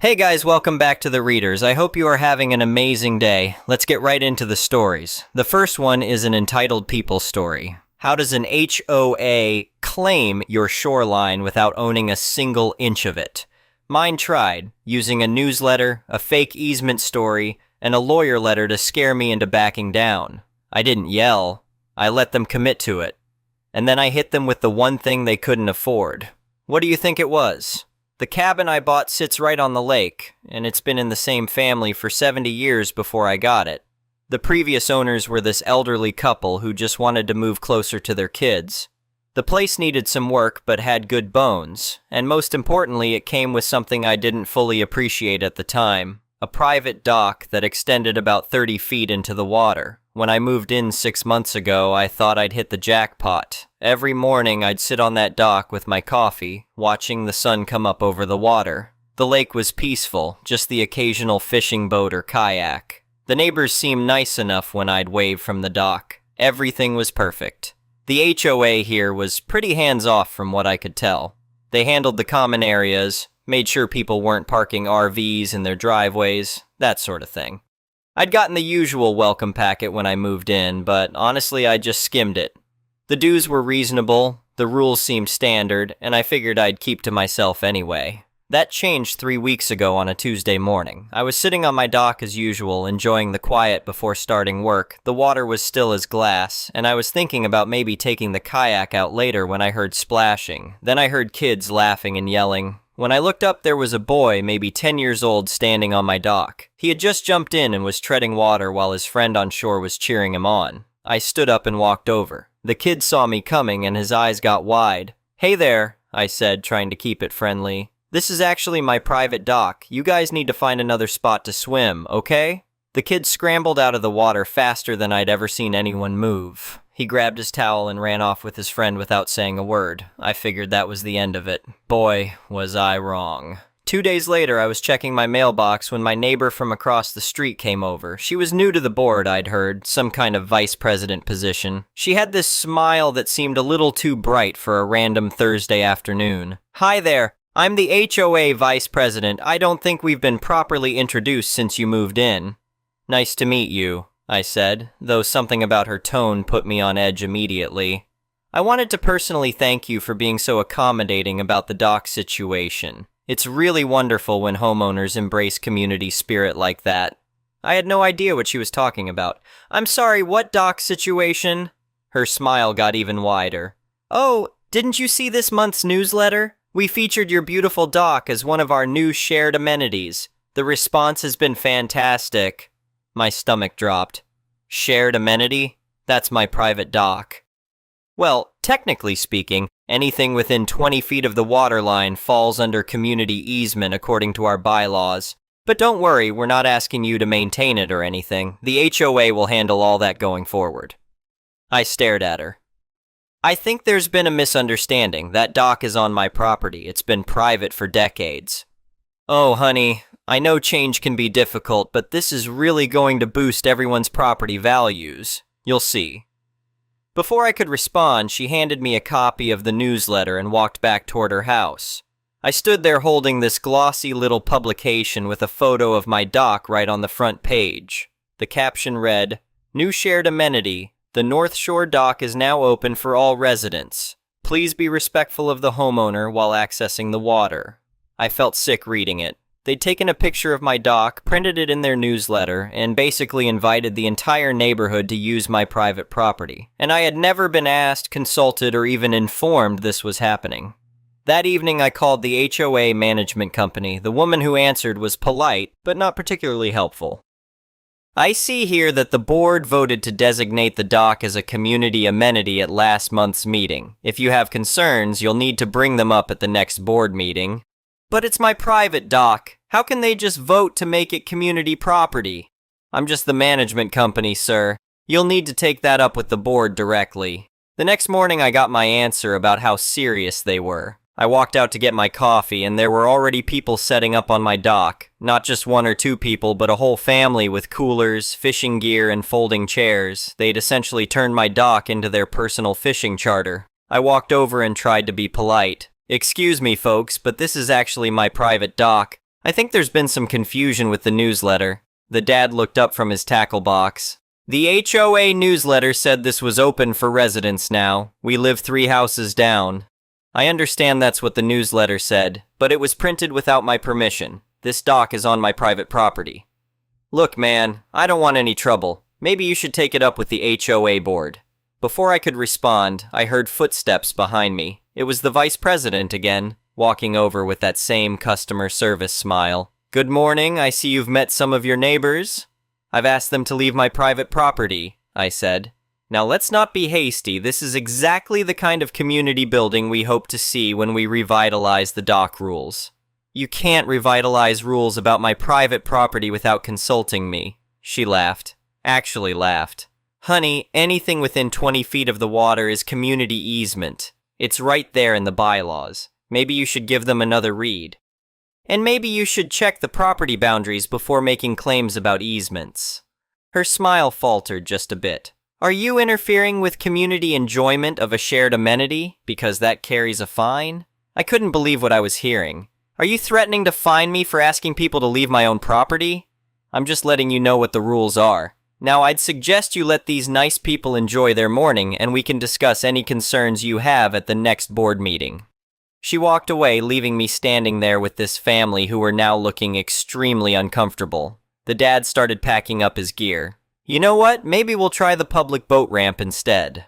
Hey guys, welcome back to The Readers. I hope you are having an amazing day. Let's get right into the stories. The first one is an entitled people story. How does an HOA claim your shoreline without owning a single inch of it? Mine tried, using a newsletter, a fake easement story, and a lawyer letter to scare me into backing down. I didn't yell. I let them commit to it. And then I hit them with the one thing they couldn't afford. What do you think it was? The cabin I bought sits right on the lake, and it's been in the same family for 70 years before I got it. The previous owners were this elderly couple who just wanted to move closer to their kids. The place needed some work but had good bones, and most importantly, it came with something I didn't fully appreciate at the time, a private dock that extended about 30 feet into the water. When I moved in 6 months ago, I thought I'd hit the jackpot. Every morning, I'd sit on that dock with my coffee, watching the sun come up over the water. The lake was peaceful, just the occasional fishing boat or kayak. The neighbors seemed nice enough when I'd wave from the dock. Everything was perfect. The HOA here was pretty hands-off from what I could tell. They handled the common areas, made sure people weren't parking RVs in their driveways, that sort of thing. I'd gotten the usual welcome packet when I moved in, but honestly I just skimmed it. The dues were reasonable, the rules seemed standard, and I figured I'd keep to myself anyway. That changed 3 weeks ago on a Tuesday morning. I was sitting on my dock as usual, enjoying the quiet before starting work. The water was still as glass, and I was thinking about maybe taking the kayak out later when I heard splashing. Then I heard kids laughing and yelling. When I looked up, there was a boy, maybe 10 years old, standing on my dock. He had just jumped in and was treading water while his friend on shore was cheering him on. I stood up and walked over. The kid saw me coming and his eyes got wide. "Hey there," I said, trying to keep it friendly. "This is actually my private dock. You guys need to find another spot to swim, okay?" The kid scrambled out of the water faster than I'd ever seen anyone move. He grabbed his towel and ran off with his friend without saying a word. I figured that was the end of it. Boy, was I wrong. 2 days later, I was checking my mailbox when my neighbor from across the street came over. She was new to the board, I'd heard, some kind of vice president position. She had this smile that seemed a little too bright for a random Thursday afternoon. "Hi there. I'm the HOA vice president. I don't think we've been properly introduced since you moved in." "Nice to meet you," I said, though something about her tone put me on edge immediately. "I wanted to personally thank you for being so accommodating about the dock situation. It's really wonderful when homeowners embrace community spirit like that." I had no idea what she was talking about. "I'm sorry, what dock situation?" Her smile got even wider. "Oh, didn't you see this month's newsletter? We featured your beautiful dock as one of our new shared amenities. The response has been fantastic." My stomach dropped. Shared amenity? That's my private dock. Well, technically speaking, anything within 20 feet of the water line falls under community easement according to our bylaws. But don't worry, we're not asking you to maintain it or anything. The HOA will handle all that going forward. I stared at her. "I think there's been a misunderstanding. That dock is on my property. It's been private for decades." "Oh, honey, I know change can be difficult, but this is really going to boost everyone's property values. You'll see." Before I could respond, she handed me a copy of the newsletter and walked back toward her house. I stood there holding this glossy little publication with a photo of my dock right on the front page. The caption read, "New shared amenity. The North Shore dock is now open for all residents. Please be respectful of the homeowner while accessing the water." I felt sick reading it. They'd taken a picture of my dock, printed it in their newsletter, and basically invited the entire neighborhood to use my private property. And I had never been asked, consulted, or even informed this was happening. That evening I called the HOA management company. The woman who answered was polite, but not particularly helpful. "I see here that the board voted to designate the dock as a community amenity at last month's meeting. If you have concerns, you'll need to bring them up at the next board meeting." "But it's my private dock. How can they just vote to make it community property?" "I'm just the management company, sir. You'll need to take that up with the board directly." The next morning I got my answer about how serious they were. I walked out to get my coffee, and there were already people setting up on my dock. Not just 1 or 2 people, but a whole family with coolers, fishing gear, and folding chairs. They'd essentially turned my dock into their personal fishing charter. I walked over and tried to be polite. "Excuse me, folks, but this is actually my private dock. I think there's been some confusion with the newsletter. The dad looked up from his tackle box. The HOA newsletter said this was open for residents now. We live 3 houses down. I understand that's what the newsletter said, but it was printed without my permission. This dock is on my private property. Look, man, I don't want any trouble. Maybe you should take it up with the HOA board. Before I could respond, I heard footsteps behind me. It was the vice president again, walking over with that same customer service smile. Good morning, I see you've met some of your neighbors. I've asked them to leave my private property, I said. Now let's not be hasty. This is exactly the kind of community building we hope to see when we revitalize the dock rules. You can't revitalize rules about my private property without consulting me, she laughed. Actually laughed. Honey, anything within 20 feet of the water is community easement. It's right there in the bylaws. Maybe you should give them another read. And maybe you should check the property boundaries before making claims about easements. Her smile faltered just a bit. Are you interfering with community enjoyment of a shared amenity because that carries a fine? I couldn't believe what I was hearing. Are you threatening to fine me for asking people to leave my own property? I'm just letting you know what the rules are. Now, I'd suggest you let these nice people enjoy their morning, and we can discuss any concerns you have at the next board meeting. She walked away, leaving me standing there with this family who were now looking extremely uncomfortable. The dad started packing up his gear. You know what? Maybe we'll try the public boat ramp instead.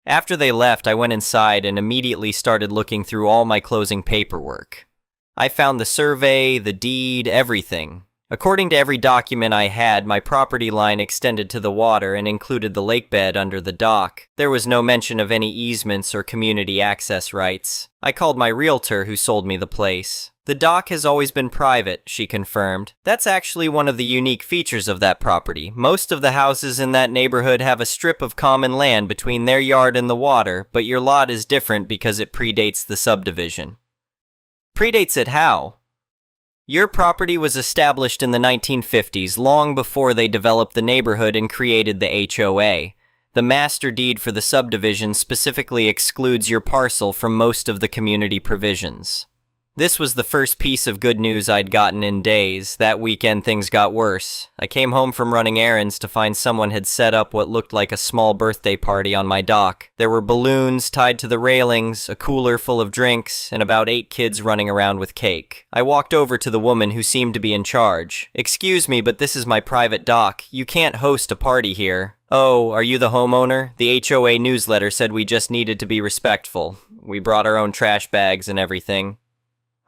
After they left, I went inside and immediately started looking through all my closing paperwork. I found the survey, the deed, everything. According to every document I had, my property line extended to the water and included the lake bed under the dock. There was no mention of any easements or community access rights. I called my realtor who sold me the place. The dock has always been private, she confirmed. That's actually one of the unique features of that property. Most of the houses in that neighborhood have a strip of common land between their yard and the water, but your lot is different because it predates the subdivision. Predates it how? Your property was established in the 1950s, long before they developed the neighborhood and created the HOA. The master deed for the subdivision specifically excludes your parcel from most of the community provisions. This was the first piece of good news I'd gotten in days. That weekend things got worse. I came home from running errands to find someone had set up what looked like a small birthday party on my dock. There were balloons tied to the railings, a cooler full of drinks, and about 8 kids running around with cake. I walked over to the woman who seemed to be in charge. Excuse me, but this is my private dock. You can't host a party here. Oh, are you the homeowner? The HOA newsletter said we just needed to be respectful. We brought our own trash bags and everything.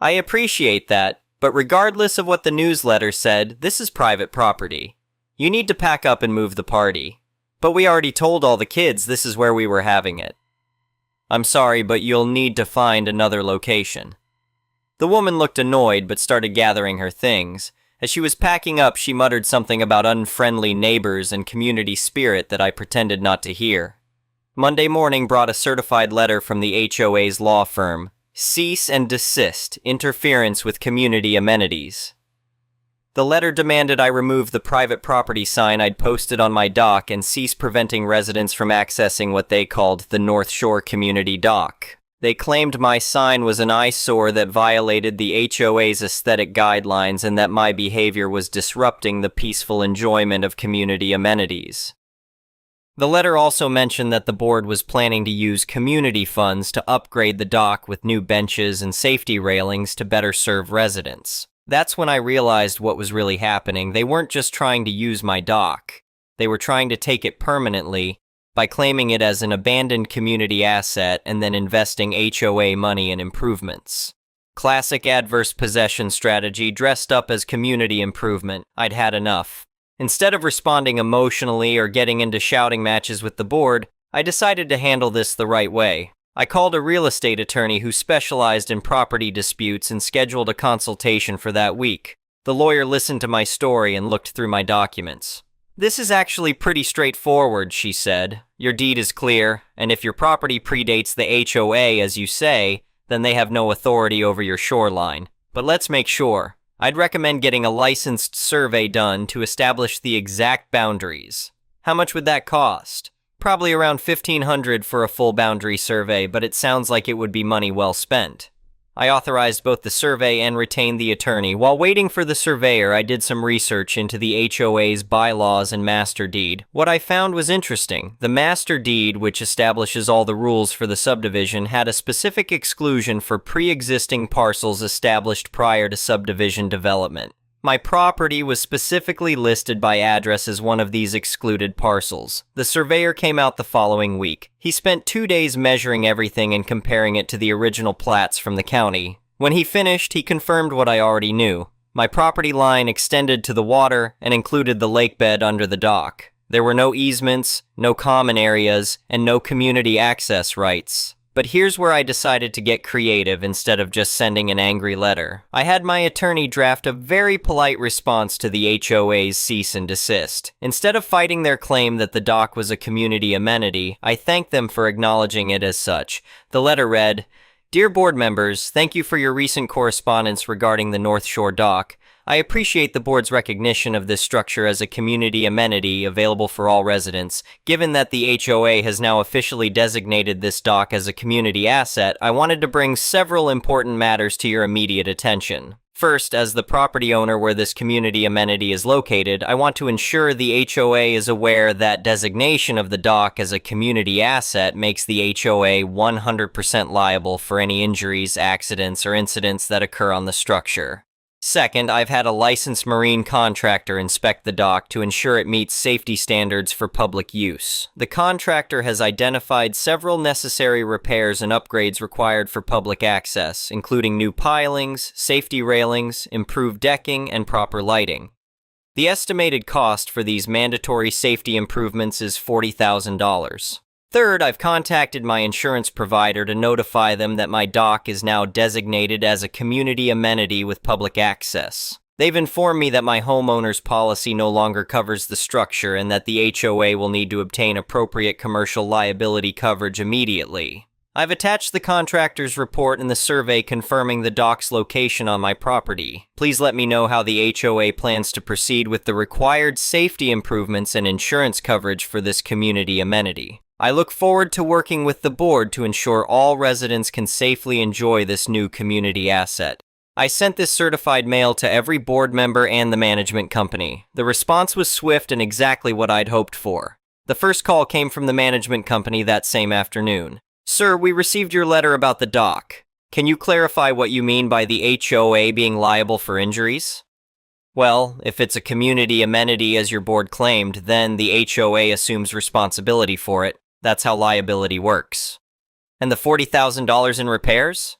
I appreciate that, but regardless of what the newsletter said, this is private property. You need to pack up and move the party. But we already told all the kids this is where we were having it. I'm sorry, but you'll need to find another location. The woman looked annoyed but started gathering her things. As she was packing up, she muttered something about unfriendly neighbors and community spirit that I pretended not to hear. Monday morning brought a certified letter from the HOA's law firm. Cease and desist interference with community amenities. The letter demanded I remove the private property sign I'd posted on my dock and cease preventing residents from accessing what they called the North Shore Community Dock. They claimed my sign was an eyesore that violated the HOA's aesthetic guidelines and that my behavior was disrupting the peaceful enjoyment of community amenities. The letter also mentioned that the board was planning to use community funds to upgrade the dock with new benches and safety railings to better serve residents. That's when I realized what was really happening. They weren't just trying to use my dock. They were trying to take it permanently by claiming it as an abandoned community asset and then investing HOA money in improvements. Classic adverse possession strategy dressed up as community improvement. I'd had enough. Instead of responding emotionally or getting into shouting matches with the board, I decided to handle this the right way. I called a real estate attorney who specialized in property disputes and scheduled a consultation for that week. The lawyer listened to my story and looked through my documents. This is actually pretty straightforward, she said. Your deed is clear, and if your property predates the HOA, as you say, then they have no authority over your shoreline. But let's make sure. I'd recommend getting a licensed survey done to establish the exact boundaries. How much would that cost? Probably around $1,500 for a full boundary survey, but it sounds like it would be money well spent. I authorized both the survey and retained the attorney. While waiting for the surveyor, I did some research into the HOA's bylaws and master deed. What I found was interesting. The master deed, which establishes all the rules for the subdivision, had a specific exclusion for pre-existing parcels established prior to subdivision development. My property was specifically listed by address as one of these excluded parcels. The surveyor came out the following week. He spent 2 days measuring everything and comparing it to the original plats from the county. When he finished, he confirmed what I already knew. My property line extended to the water and included the lake bed under the dock. There were no easements, no common areas, and no community access rights. But here's where I decided to get creative instead of just sending an angry letter. I had my attorney draft a very polite response to the HOA's cease and desist. Instead of fighting their claim that the dock was a community amenity, I thanked them for acknowledging it as such. The letter read, "Dear board members, thank you for your recent correspondence regarding the North Shore dock. I appreciate the board's recognition of this structure as a community amenity available for all residents. Given that the HOA has now officially designated this dock as a community asset, I wanted to bring several important matters to your immediate attention. First, as the property owner where this community amenity is located, I want to ensure the HOA is aware that designation of the dock as a community asset makes the HOA 100% liable for any injuries, accidents, or incidents that occur on the structure. Second, I've had a licensed marine contractor inspect the dock to ensure it meets safety standards for public use. The contractor has identified several necessary repairs and upgrades required for public access, including new pilings, safety railings, improved decking, and proper lighting. The estimated cost for these mandatory safety improvements is $40,000. Third, I've contacted my insurance provider to notify them that my dock is now designated as a community amenity with public access. They've informed me that my homeowner's policy no longer covers the structure and that the HOA will need to obtain appropriate commercial liability coverage immediately. I've attached the contractor's report and the survey confirming the dock's location on my property. Please let me know how the HOA plans to proceed with the required safety improvements and insurance coverage for this community amenity. I look forward to working with the board to ensure all residents can safely enjoy this new community asset. I sent this certified mail to every board member and the management company. The response was swift and exactly what I'd hoped for. The first call came from the management company that same afternoon. "Sir, we received your letter about the dock. Can you clarify what you mean by the HOA being liable for injuries?" Well, if it's a community amenity as your board claimed, then the HOA assumes responsibility for it. That's how liability works. And the $40,000 in repairs?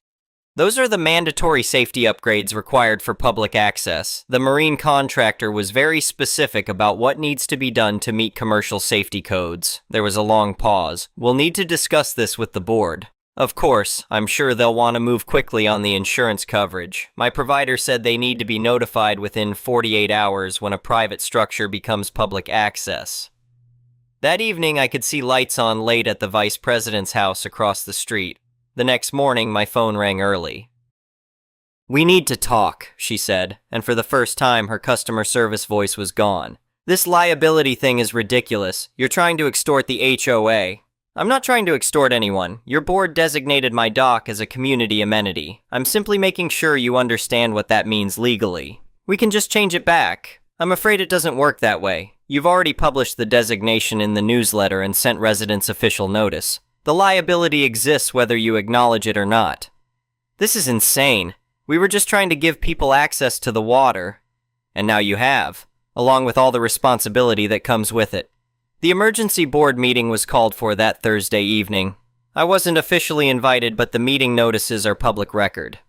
Those are the mandatory safety upgrades required for public access. The marine contractor was very specific about what needs to be done to meet commercial safety codes. There was a long pause. We'll need to discuss this with the board. Of course, I'm sure they'll want to move quickly on the insurance coverage. My provider said they need to be notified within 48 hours when a private structure becomes public access. That evening, I could see lights on late at the vice president's house across the street. The next morning, my phone rang early. "We need to talk," she said, and for the first time, her customer service voice was gone. "This liability thing is ridiculous. You're trying to extort the HOA. I'm not trying to extort anyone. Your board designated my dock as a community amenity. I'm simply making sure you understand what that means legally. We can just change it back. I'm afraid it doesn't work that way. You've already published the designation in the newsletter and sent residents official notice. The liability exists whether you acknowledge it or not." "This is insane. We were just trying to give people access to the water. And now you have, along with all the responsibility that comes with it." The emergency board meeting was called for that Thursday evening. I wasn't officially invited, but the meeting notices are public record.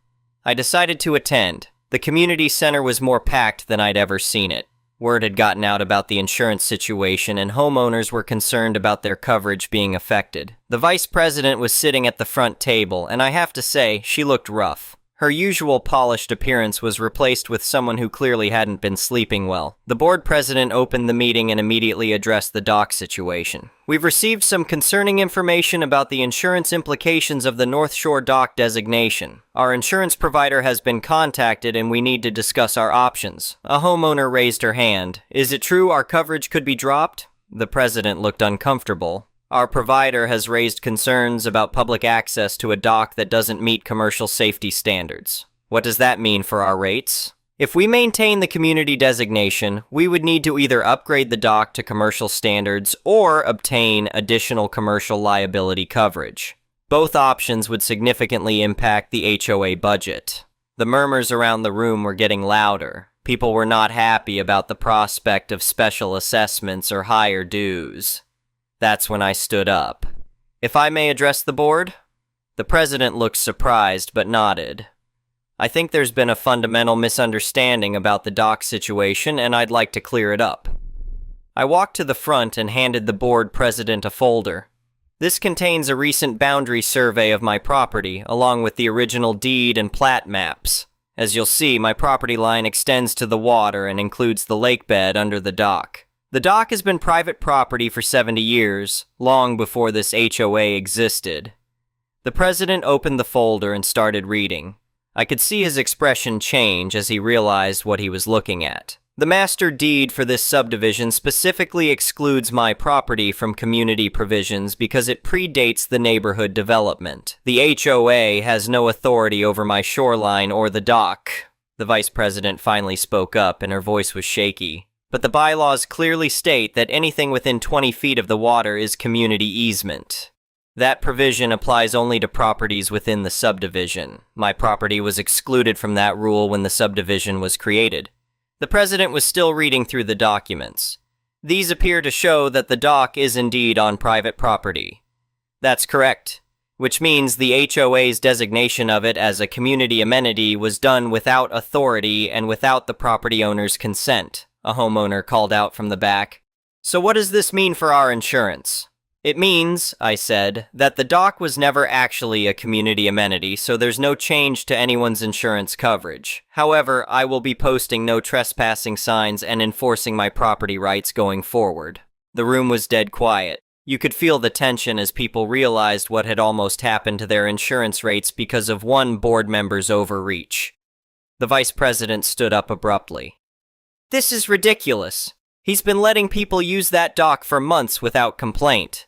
I decided to attend. The community center was more packed than I'd ever seen it. Word had gotten out about the insurance situation, and homeowners were concerned about their coverage being affected. The vice president was sitting at the front table, and I have to say, she looked rough. Her usual polished appearance was replaced with someone who clearly hadn't been sleeping well. The board president opened the meeting and immediately addressed the dock situation. "We've received some concerning information about the insurance implications of the North Shore dock designation. Our insurance provider has been contacted and we need to discuss our options." A homeowner raised her hand. "Is it true our coverage could be dropped?" The president looked uncomfortable. Our provider has raised concerns about public access to a dock that doesn't meet commercial safety standards. What does that mean for our rates? If we maintain the community designation, we would need to either upgrade the dock to commercial standards or obtain additional commercial liability coverage. Both options would significantly impact the HOA budget. The murmurs around the room were getting louder. People were not happy about the prospect of special assessments or higher dues. That's when I stood up. If I may address the board? The president looked surprised but nodded. I think there's been a fundamental misunderstanding about the dock situation, and I'd like to clear it up. I walked to the front and handed the board president a folder. This contains a recent boundary survey of my property, along with the original deed and plat maps. As you'll see, my property line extends to the water and includes the lake bed under the dock. The dock has been private property for 70 years, long before this HOA existed. The president opened the folder and started reading. I could see his expression change as he realized what he was looking at. The master deed for this subdivision specifically excludes my property from community provisions because it predates the neighborhood development. The HOA has no authority over my shoreline or the dock. The vice president finally spoke up and her voice was shaky. But the bylaws clearly state that anything within 20 feet of the water is community easement. That provision applies only to properties within the subdivision. My property was excluded from that rule when the subdivision was created. The president was still reading through the documents. These appear to show that the dock is indeed on private property. That's correct, which means the HOA's designation of it as a community amenity was done without authority and without the property owner's consent, a homeowner called out from the back. So what does this mean for our insurance? It means, I said, that the dock was never actually a community amenity, so there's no change to anyone's insurance coverage. However, I will be posting no trespassing signs and enforcing my property rights going forward. The room was dead quiet. You could feel the tension as people realized what had almost happened to their insurance rates because of one board member's overreach. The vice president stood up abruptly. This is ridiculous. He's been letting people use that dock for months without complaint.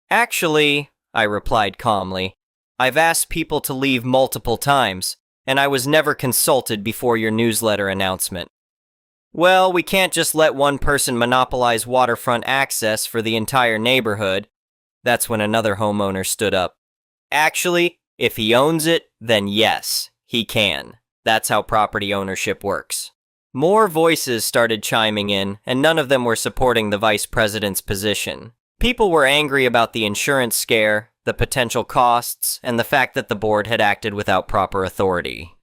Actually, I replied calmly, I've asked people to leave multiple times, and I was never consulted before your newsletter announcement. Well, we can't just let one person monopolize waterfront access for the entire neighborhood. That's when another homeowner stood up. Actually, if he owns it, then yes, he can. That's how property ownership works. More voices started chiming in, and none of them were supporting the vice president's position. People were angry about the insurance scare, the potential costs, and the fact that the board had acted without proper authority.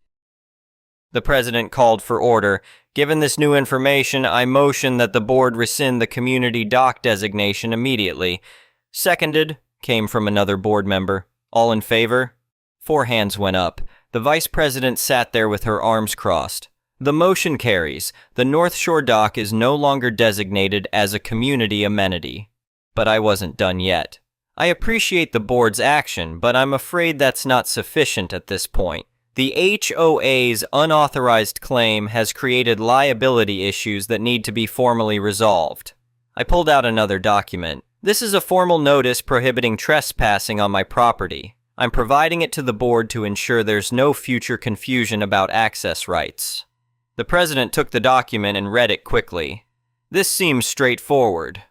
The president called for order. Given this new information, I motion that the board rescind the community dock designation immediately. Seconded, came from another board member. All in favor? 4 hands went up. The vice president sat there with her arms crossed. The motion carries. The North Shore dock is no longer designated as a community amenity. But I wasn't done yet. I appreciate the board's action, but I'm afraid that's not sufficient at this point. The HOA's unauthorized claim has created liability issues that need to be formally resolved. I pulled out another document. This is a formal notice prohibiting trespassing on my property. I'm providing it to the board to ensure there's no future confusion about access rights. The president took the document and read it quickly. This seems straightforward.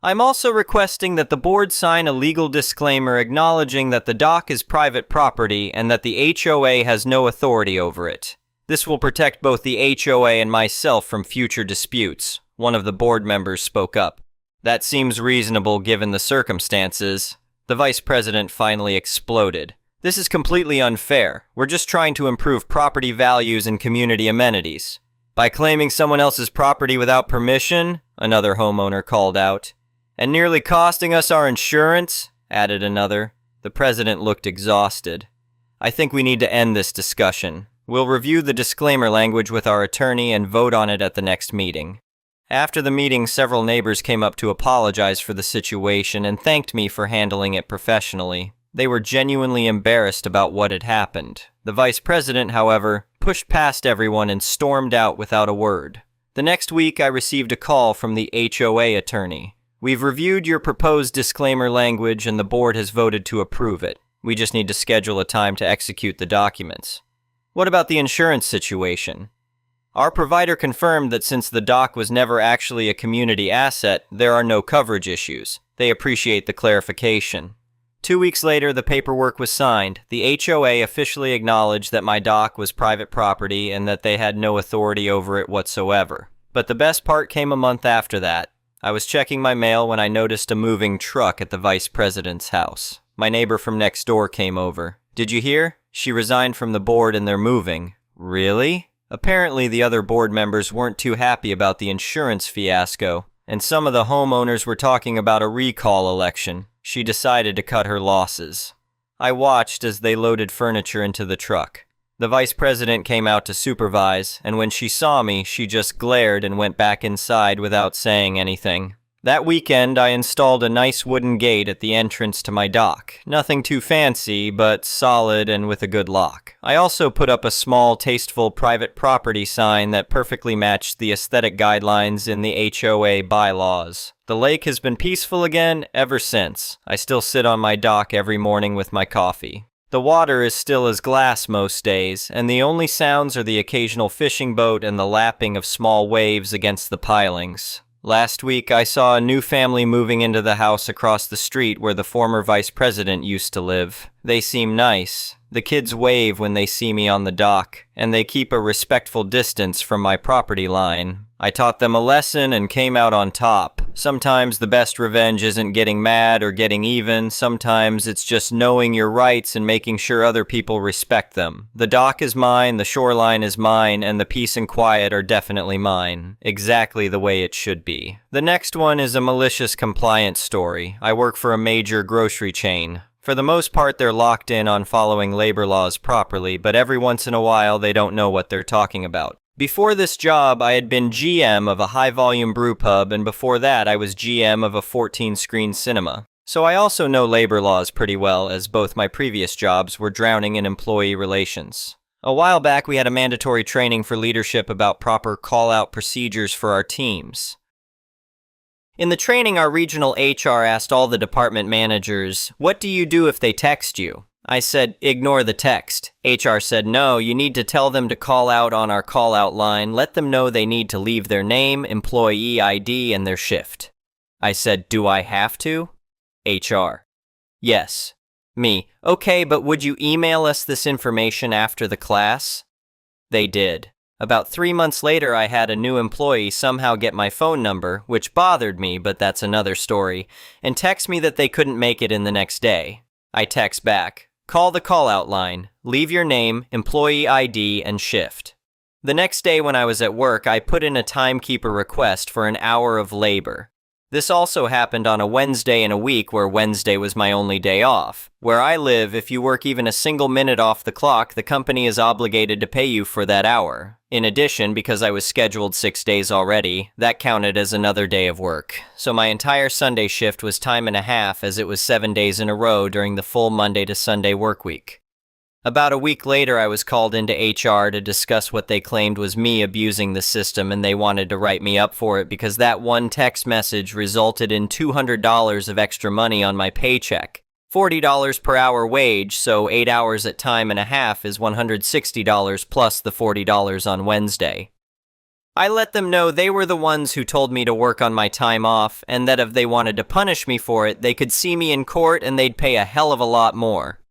I'm also requesting that the board sign a legal disclaimer acknowledging that the dock is private property and that the HOA has no authority over it. This will protect both the HOA and myself from future disputes. One of the board members spoke up. That seems reasonable given the circumstances. The vice president finally exploded. This is completely unfair. We're just trying to improve property values and community amenities. By claiming someone else's property without permission, another homeowner called out. And nearly costing us our insurance, added another. The president looked exhausted. I think we need to end this discussion. We'll review the disclaimer language with our attorney and vote on it at the next meeting. After the meeting, several neighbors came up to apologize for the situation and thanked me for handling it professionally. They were genuinely embarrassed about what had happened. The vice president, however, pushed past everyone and stormed out without a word. The next week, I received a call from the HOA attorney. We've reviewed your proposed disclaimer language and the board has voted to approve it. We just need to schedule a time to execute the documents. What about the insurance situation? Our provider confirmed that since the dock was never actually a community asset, there are no coverage issues. They appreciate the clarification. 2 weeks later, the paperwork was signed. The HOA officially acknowledged that my dock was private property and that they had no authority over it whatsoever. But the best part came a month after that. I was checking my mail when I noticed a moving truck at the vice president's house. My neighbor from next door came over. Did you hear? She resigned from the board and they're moving. Really? Apparently the other board members weren't too happy about the insurance fiasco, and some of the homeowners were talking about a recall election. She decided to cut her losses. I watched as they loaded furniture into the truck. The vice president came out to supervise, and when she saw me, she just glared and went back inside without saying anything. That weekend, I installed a nice wooden gate at the entrance to my dock. Nothing too fancy, but solid and with a good lock. I also put up a small, tasteful private property sign that perfectly matched the aesthetic guidelines in the HOA bylaws. The lake has been peaceful again ever since. I still sit on my dock every morning with my coffee. The water is still as glass most days, and the only sounds are the occasional fishing boat and the lapping of small waves against the pilings. Last week, I saw a new family moving into the house across the street where the former vice president used to live. They seem nice. The kids wave when they see me on the dock, and they keep a respectful distance from my property line. I taught them a lesson and came out on top. Sometimes the best revenge isn't getting mad or getting even. Sometimes it's just knowing your rights and making sure other people respect them. The dock is mine, the shoreline is mine, and the peace and quiet are definitely mine. Exactly the way it should be. The next one is a malicious compliance story. I work for a major grocery chain. For the most part, they're locked in on following labor laws properly, but every once in a while, they don't know what they're talking about. Before this job, I had been GM of a high-volume brew pub, and before that, I was GM of a 14-screen cinema. So I also know labor laws pretty well, as both my previous jobs were drowning in employee relations. A while back, we had a mandatory training for leadership about proper call-out procedures for our teams. In the training, our regional HR asked all the department managers, "What do you do if they text you?" I said, "Ignore the text." HR said, "No, you need to tell them to call out on our call-out line. Let them know they need to leave their name, employee ID, and their shift." I said, "Do I have to?" HR: "Yes." Me: "Okay, but would you email us this information after the class?" They did. About 3 months later, I had a new employee somehow get my phone number, which bothered me, but that's another story, and text me that they couldn't make it in the next day. I text back, "Call the call-out line. Leave your name, employee ID, and shift." The next day when I was at work, I put in a timekeeper request for an hour of labor. This also happened on a Wednesday in a week where Wednesday was my only day off. Where I live, if you work even a single minute off the clock, the company is obligated to pay you for that hour. In addition, because I was scheduled 6 days already, that counted as another day of work. So my entire Sunday shift was time and a half, as it was 7 days in a row during the full Monday to Sunday work week. About a week later, I was called into HR to discuss what they claimed was me abusing the system, and they wanted to write me up for it because that one text message resulted in $200 of extra money on my paycheck. $40 per hour wage, so 8 hours at time and a half is $160 plus the $40 on Wednesday. I let them know they were the ones who told me to work on my time off, and that if they wanted to punish me for it, they could see me in court and they'd pay a hell of a lot more.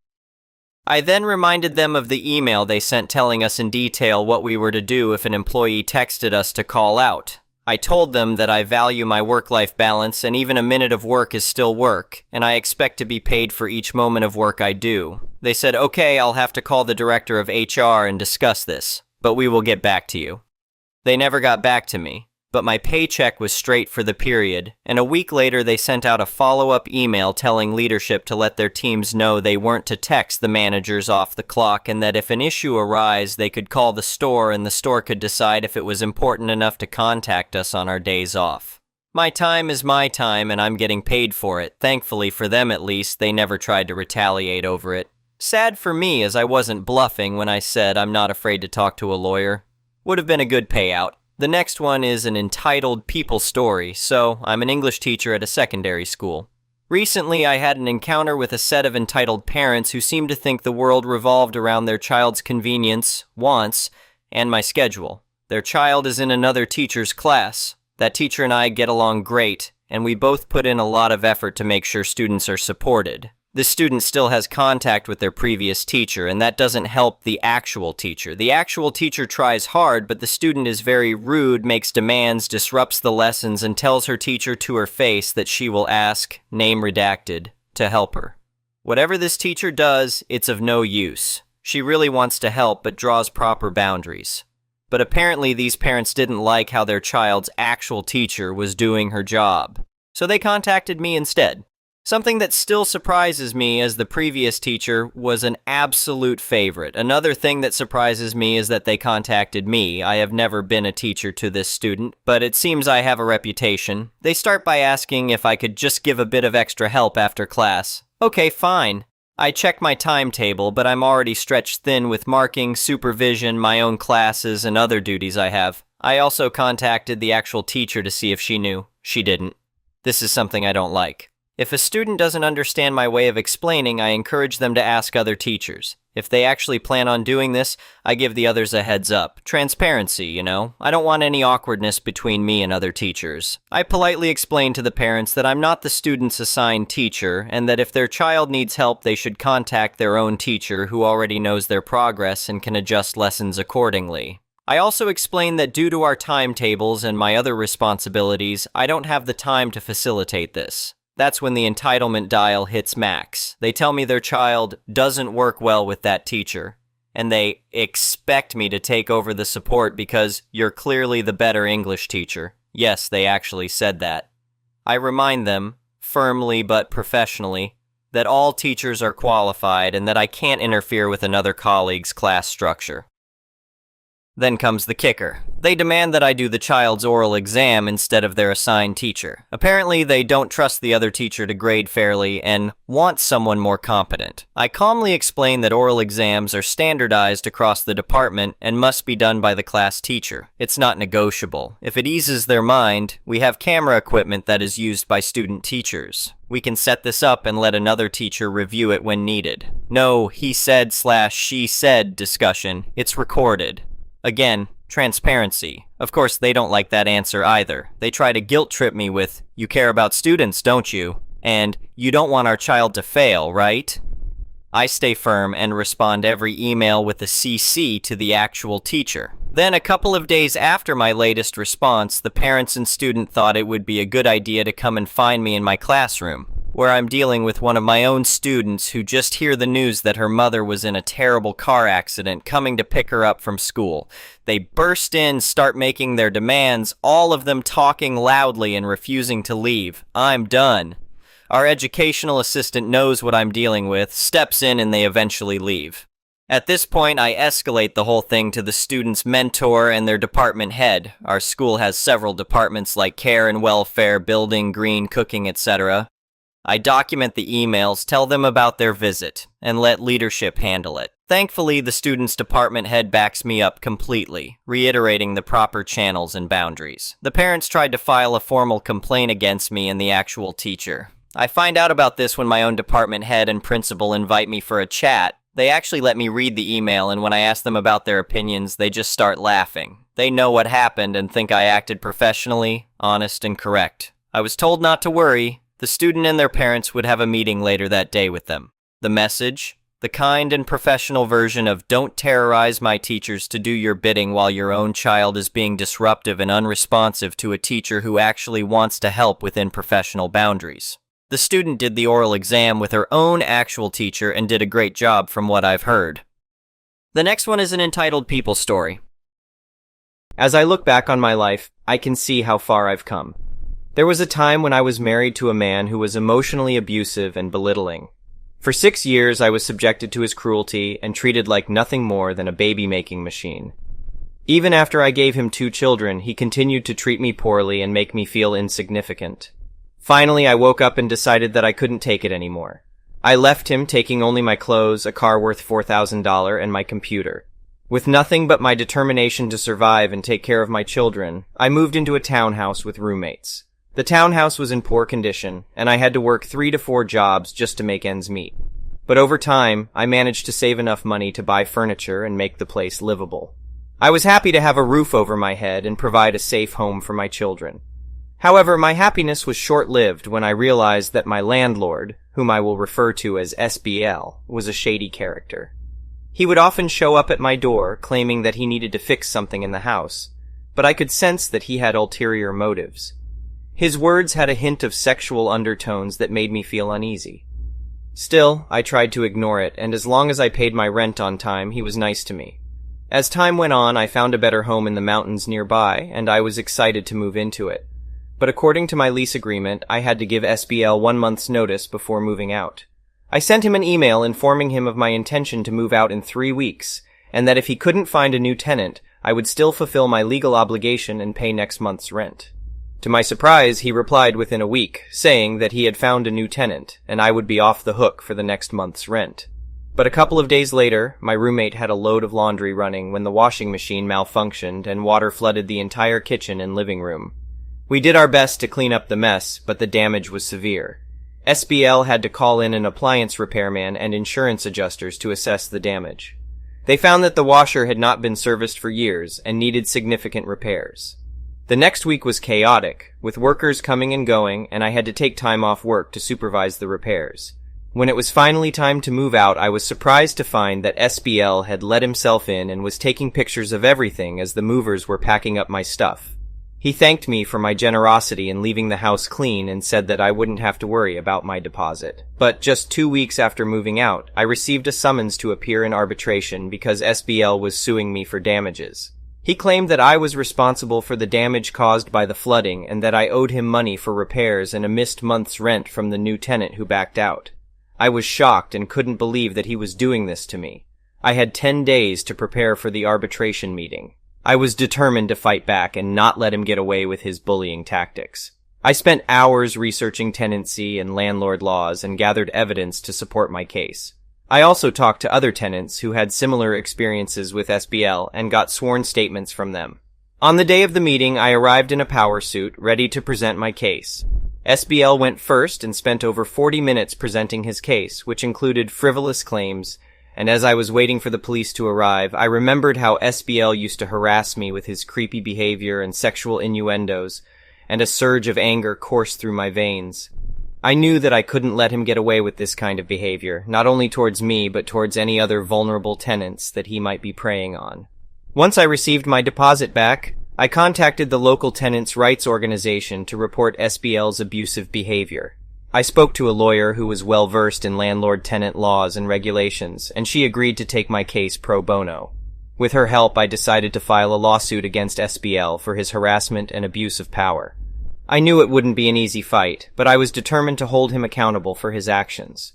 I then reminded them of the email they sent telling us in detail what we were to do if an employee texted us to call out. I told them that I value my work-life balance and even a minute of work is still work, and I expect to be paid for each moment of work I do. They said, "Okay, I'll have to call the director of HR and discuss this, but we will get back to you." They never got back to me, but my paycheck was straight for the period, and a week later they sent out a follow-up email telling leadership to let their teams know they weren't to text the managers off the clock and that if an issue arose, they could call the store and the store could decide if it was important enough to contact us on our days off. My time is my time and I'm getting paid for it. Thankfully for them at least, they never tried to retaliate over it. Sad for me as I wasn't bluffing when I said I'm not afraid to talk to a lawyer. Would have been a good payout. The next one is an entitled people story, so I'm an English teacher at a secondary school. Recently, I had an encounter with a set of entitled parents who seemed to think the world revolved around their child's convenience, wants, and my schedule. Their child is in another teacher's class. That teacher and I get along great, and we both put in a lot of effort to make sure students are supported. This student still has contact with their previous teacher, and that doesn't help the actual teacher. The actual teacher tries hard, but the student is very rude, makes demands, disrupts the lessons, and tells her teacher to her face that she will ask, name redacted, to help her. Whatever this teacher does, it's of no use. She really wants to help, but draws proper boundaries. But apparently these parents didn't like how their child's actual teacher was doing her job, so they contacted me instead. Something that still surprises me, as the previous teacher was an absolute favorite. Another thing that surprises me is that they contacted me. I have never been a teacher to this student, but it seems I have a reputation. They start by asking if I could just give a bit of extra help after class. Okay, fine. I check my timetable, but I'm already stretched thin with marking, supervision, my own classes, and other duties I have. I also contacted the actual teacher to see if she knew. She didn't. This is something I don't like. If a student doesn't understand my way of explaining, I encourage them to ask other teachers. If they actually plan on doing this, I give the others a heads up. Transparency, you know? I don't want any awkwardness between me and other teachers. I politely explain to the parents that I'm not the student's assigned teacher, and that if their child needs help, they should contact their own teacher who already knows their progress and can adjust lessons accordingly. I also explain that due to our timetables and my other responsibilities, I don't have the time to facilitate this. That's when the entitlement dial hits max. They tell me their child doesn't work well with that teacher, and they expect me to take over the support because you're clearly the better English teacher. Yes, they actually said that. I remind them, firmly but professionally, that all teachers are qualified and that I can't interfere with another colleague's class structure. Then comes the kicker. They demand that I do the child's oral exam instead of their assigned teacher. Apparently, they don't trust the other teacher to grade fairly and want someone more competent. I calmly explain that oral exams are standardized across the department and must be done by the class teacher. It's not negotiable. If it eases their mind, we have camera equipment that is used by student teachers. We can set this up and let another teacher review it when needed. No he said/she said discussion. It's recorded. Again, transparency. Of course, they don't like that answer either. They try to guilt trip me with, "You care about students, don't you?" And, "You don't want our child to fail, right?" I stay firm and respond every email with a CC to the actual teacher. Then, a couple of days after my latest response, the parents and student thought it would be a good idea to come and find me in my classroom, where I'm dealing with one of my own students who just hear the news that her mother was in a terrible car accident coming to pick her up from school. They burst in, start making their demands, all of them talking loudly and refusing to leave. I'm done. Our educational assistant knows what I'm dealing with, steps in, and they eventually leave. At this point, I escalate the whole thing to the student's mentor and their department head. Our school has several departments like care and welfare, building, green, cooking, etc. I document the emails, tell them about their visit, and let leadership handle it. Thankfully, the student's department head backs me up completely, reiterating the proper channels and boundaries. The parents tried to file a formal complaint against me and the actual teacher. I find out about this when my own department head and principal invite me for a chat. They actually let me read the email, and when I ask them about their opinions, they just start laughing. They know what happened and think I acted professionally, honest, and correct. I was told not to worry. The student and their parents would have a meeting later that day with them. The message? The kind and professional version of "Don't terrorize my teachers to do your bidding while your own child is being disruptive and unresponsive to a teacher who actually wants to help within professional boundaries." The student did the oral exam with her own actual teacher and did a great job from what I've heard. The next one is an entitled people story. As I look back on my life, I can see how far I've come. There was a time when I was married to a man who was emotionally abusive and belittling. For 6 years, I was subjected to his cruelty and treated like nothing more than a baby-making machine. Even after I gave him 2 children, he continued to treat me poorly and make me feel insignificant. Finally, I woke up and decided that I couldn't take it anymore. I left him, taking only my clothes, a car worth $4,000, and my computer. With nothing but my determination to survive and take care of my children, I moved into a townhouse with roommates. The townhouse was in poor condition, and I had to work 3 to 4 jobs just to make ends meet. But over time, I managed to save enough money to buy furniture and make the place livable. I was happy to have a roof over my head and provide a safe home for my children. However, my happiness was short-lived when I realized that my landlord, whom I will refer to as SBL, was a shady character. He would often show up at my door claiming that he needed to fix something in the house, but I could sense that he had ulterior motives. His words had a hint of sexual undertones that made me feel uneasy. Still, I tried to ignore it, and as long as I paid my rent on time, he was nice to me. As time went on, I found a better home in the mountains nearby, and I was excited to move into it. But according to my lease agreement, I had to give SBL 1 month's notice before moving out. I sent him an email informing him of my intention to move out in 3 weeks, and that if he couldn't find a new tenant, I would still fulfill my legal obligation and pay next month's rent. To my surprise, he replied within a week, saying that he had found a new tenant, and I would be off the hook for the next month's rent. But a couple of days later, my roommate had a load of laundry running when the washing machine malfunctioned and water flooded the entire kitchen and living room. We did our best to clean up the mess, but the damage was severe. SBL had to call in an appliance repairman and insurance adjusters to assess the damage. They found that the washer had not been serviced for years and needed significant repairs. The next week was chaotic, with workers coming and going, and I had to take time off work to supervise the repairs. When it was finally time to move out, I was surprised to find that SBL had let himself in and was taking pictures of everything as the movers were packing up my stuff. He thanked me for my generosity in leaving the house clean and said that I wouldn't have to worry about my deposit. But just 2 weeks after moving out, I received a summons to appear in arbitration because SBL was suing me for damages. He claimed that I was responsible for the damage caused by the flooding and that I owed him money for repairs and a missed month's rent from the new tenant who backed out. I was shocked and couldn't believe that he was doing this to me. I had 10 days to prepare for the arbitration meeting. I was determined to fight back and not let him get away with his bullying tactics. I spent hours researching tenancy and landlord laws and gathered evidence to support my case. I also talked to other tenants who had similar experiences with SBL and got sworn statements from them. On the day of the meeting, I arrived in a power suit, ready to present my case. SBL went first and spent over 40 minutes presenting his case, which included frivolous claims, and as I was waiting for the police to arrive, I remembered how SBL used to harass me with his creepy behavior and sexual innuendos, and a surge of anger coursed through my veins. I knew that I couldn't let him get away with this kind of behavior, not only towards me, but towards any other vulnerable tenants that he might be preying on. Once I received my deposit back, I contacted the local tenants' rights organization to report SBL's abusive behavior. I spoke to a lawyer who was well-versed in landlord-tenant laws and regulations, and she agreed to take my case pro bono. With her help, I decided to file a lawsuit against SBL for his harassment and abuse of power. I knew it wouldn't be an easy fight, but I was determined to hold him accountable for his actions.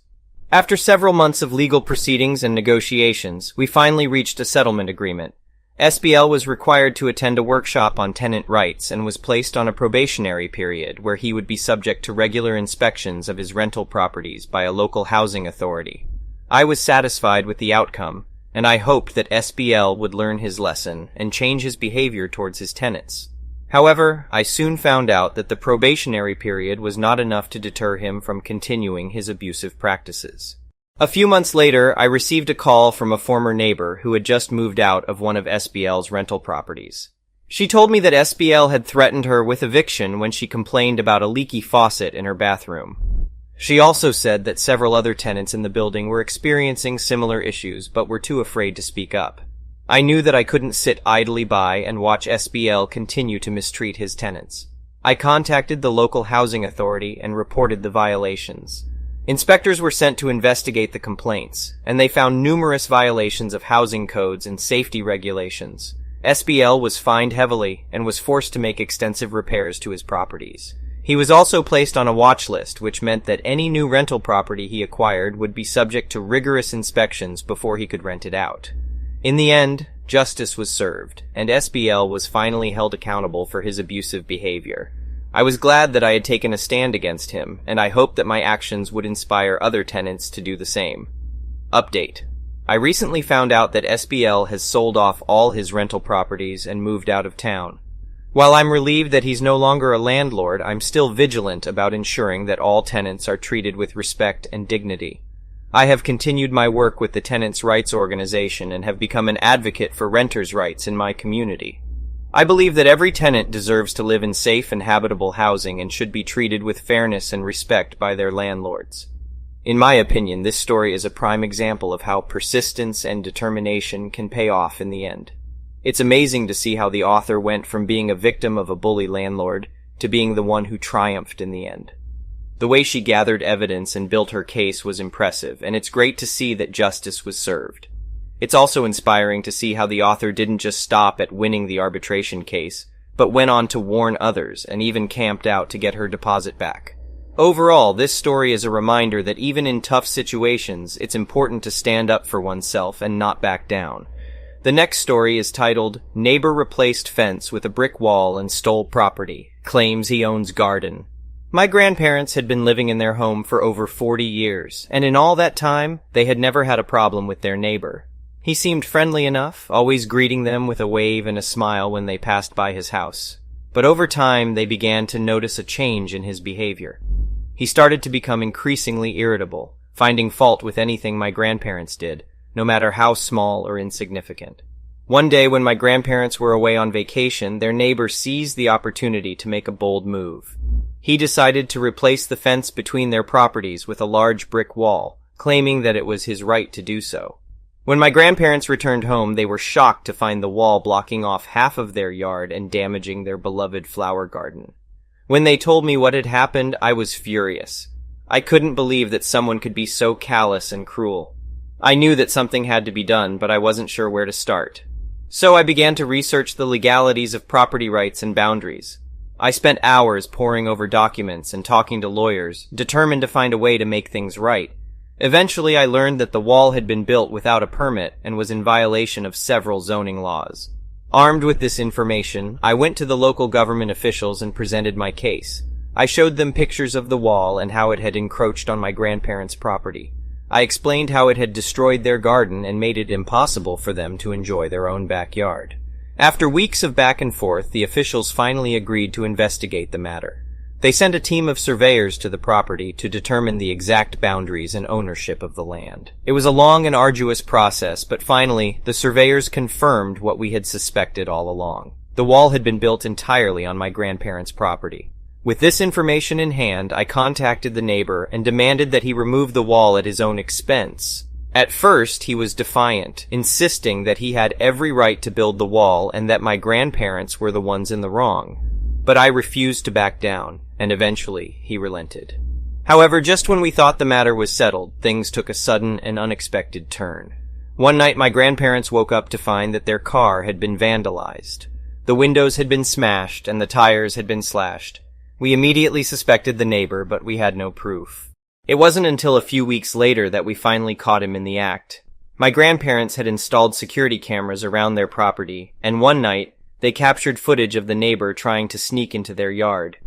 After several months of legal proceedings and negotiations, we finally reached a settlement agreement. SBL was required to attend a workshop on tenant rights and was placed on a probationary period where he would be subject to regular inspections of his rental properties by a local housing authority. I was satisfied with the outcome, and I hoped that SBL would learn his lesson and change his behavior towards his tenants. However, I soon found out that the probationary period was not enough to deter him from continuing his abusive practices. A few months later, I received a call from a former neighbor who had just moved out of one of SBL's rental properties. She told me that SBL had threatened her with eviction when she complained about a leaky faucet in her bathroom. She also said that several other tenants in the building were experiencing similar issues but were too afraid to speak up. I knew that I couldn't sit idly by and watch SBL continue to mistreat his tenants. I contacted the local housing authority and reported the violations. Inspectors were sent to investigate the complaints, and they found numerous violations of housing codes and safety regulations. SBL was fined heavily and was forced to make extensive repairs to his properties. He was also placed on a watch list, which meant that any new rental property he acquired would be subject to rigorous inspections before he could rent it out. In the end, justice was served, and SBL was finally held accountable for his abusive behavior. I was glad that I had taken a stand against him, and I hoped that my actions would inspire other tenants to do the same. Update. I recently found out that SBL has sold off all his rental properties and moved out of town. While I'm relieved that he's no longer a landlord, I'm still vigilant about ensuring that all tenants are treated with respect and dignity. I have continued my work with the Tenants' Rights Organization and have become an advocate for renters' rights in my community. I believe that every tenant deserves to live in safe and habitable housing and should be treated with fairness and respect by their landlords. In my opinion, this story is a prime example of how persistence and determination can pay off in the end. It's amazing to see how the author went from being a victim of a bully landlord to being the one who triumphed in the end. The way she gathered evidence and built her case was impressive, and it's great to see that justice was served. It's also inspiring to see how the author didn't just stop at winning the arbitration case, but went on to warn others and even camped out to get her deposit back. Overall, this story is a reminder that even in tough situations, it's important to stand up for oneself and not back down. The next story is titled, Neighbor Replaced Fence with a Brick Wall and Stole Property, Claims He Owns Garden. My grandparents had been living in their home for over 40 years, and in all that time, they had never had a problem with their neighbor. He seemed friendly enough, always greeting them with a wave and a smile when they passed by his house. But over time, they began to notice a change in his behavior. He started to become increasingly irritable, finding fault with anything my grandparents did, no matter how small or insignificant. One day when my grandparents were away on vacation, their neighbor seized the opportunity to make a bold move. He decided to replace the fence between their properties with a large brick wall, claiming that it was his right to do so. When my grandparents returned home, they were shocked to find the wall blocking off half of their yard and damaging their beloved flower garden. When they told me what had happened, I was furious. I couldn't believe that someone could be so callous and cruel. I knew that something had to be done, but I wasn't sure where to start. So I began to research the legalities of property rights and boundaries. I spent hours poring over documents and talking to lawyers, determined to find a way to make things right. Eventually, I learned that the wall had been built without a permit and was in violation of several zoning laws. Armed with this information, I went to the local government officials and presented my case. I showed them pictures of the wall and how it had encroached on my grandparents' property. I explained how it had destroyed their garden and made it impossible for them to enjoy their own backyard. After weeks of back and forth, the officials finally agreed to investigate the matter. They sent a team of surveyors to the property to determine the exact boundaries and ownership of the land. It was a long and arduous process, but finally, the surveyors confirmed what we had suspected all along. The wall had been built entirely on my grandparents' property. With this information in hand, I contacted the neighbor and demanded that he remove the wall at his own expense. At first, he was defiant, insisting that he had every right to build the wall and that my grandparents were the ones in the wrong. But I refused to back down, and eventually he relented. However, just when we thought the matter was settled, things took a sudden and unexpected turn. One night my grandparents woke up to find that their car had been vandalized. The windows had been smashed and the tires had been slashed. We immediately suspected the neighbor, but we had no proof. It wasn't until a few weeks later that we finally caught him in the act. My grandparents had installed security cameras around their property, and one night, they captured footage of the neighbor trying to sneak into their yard.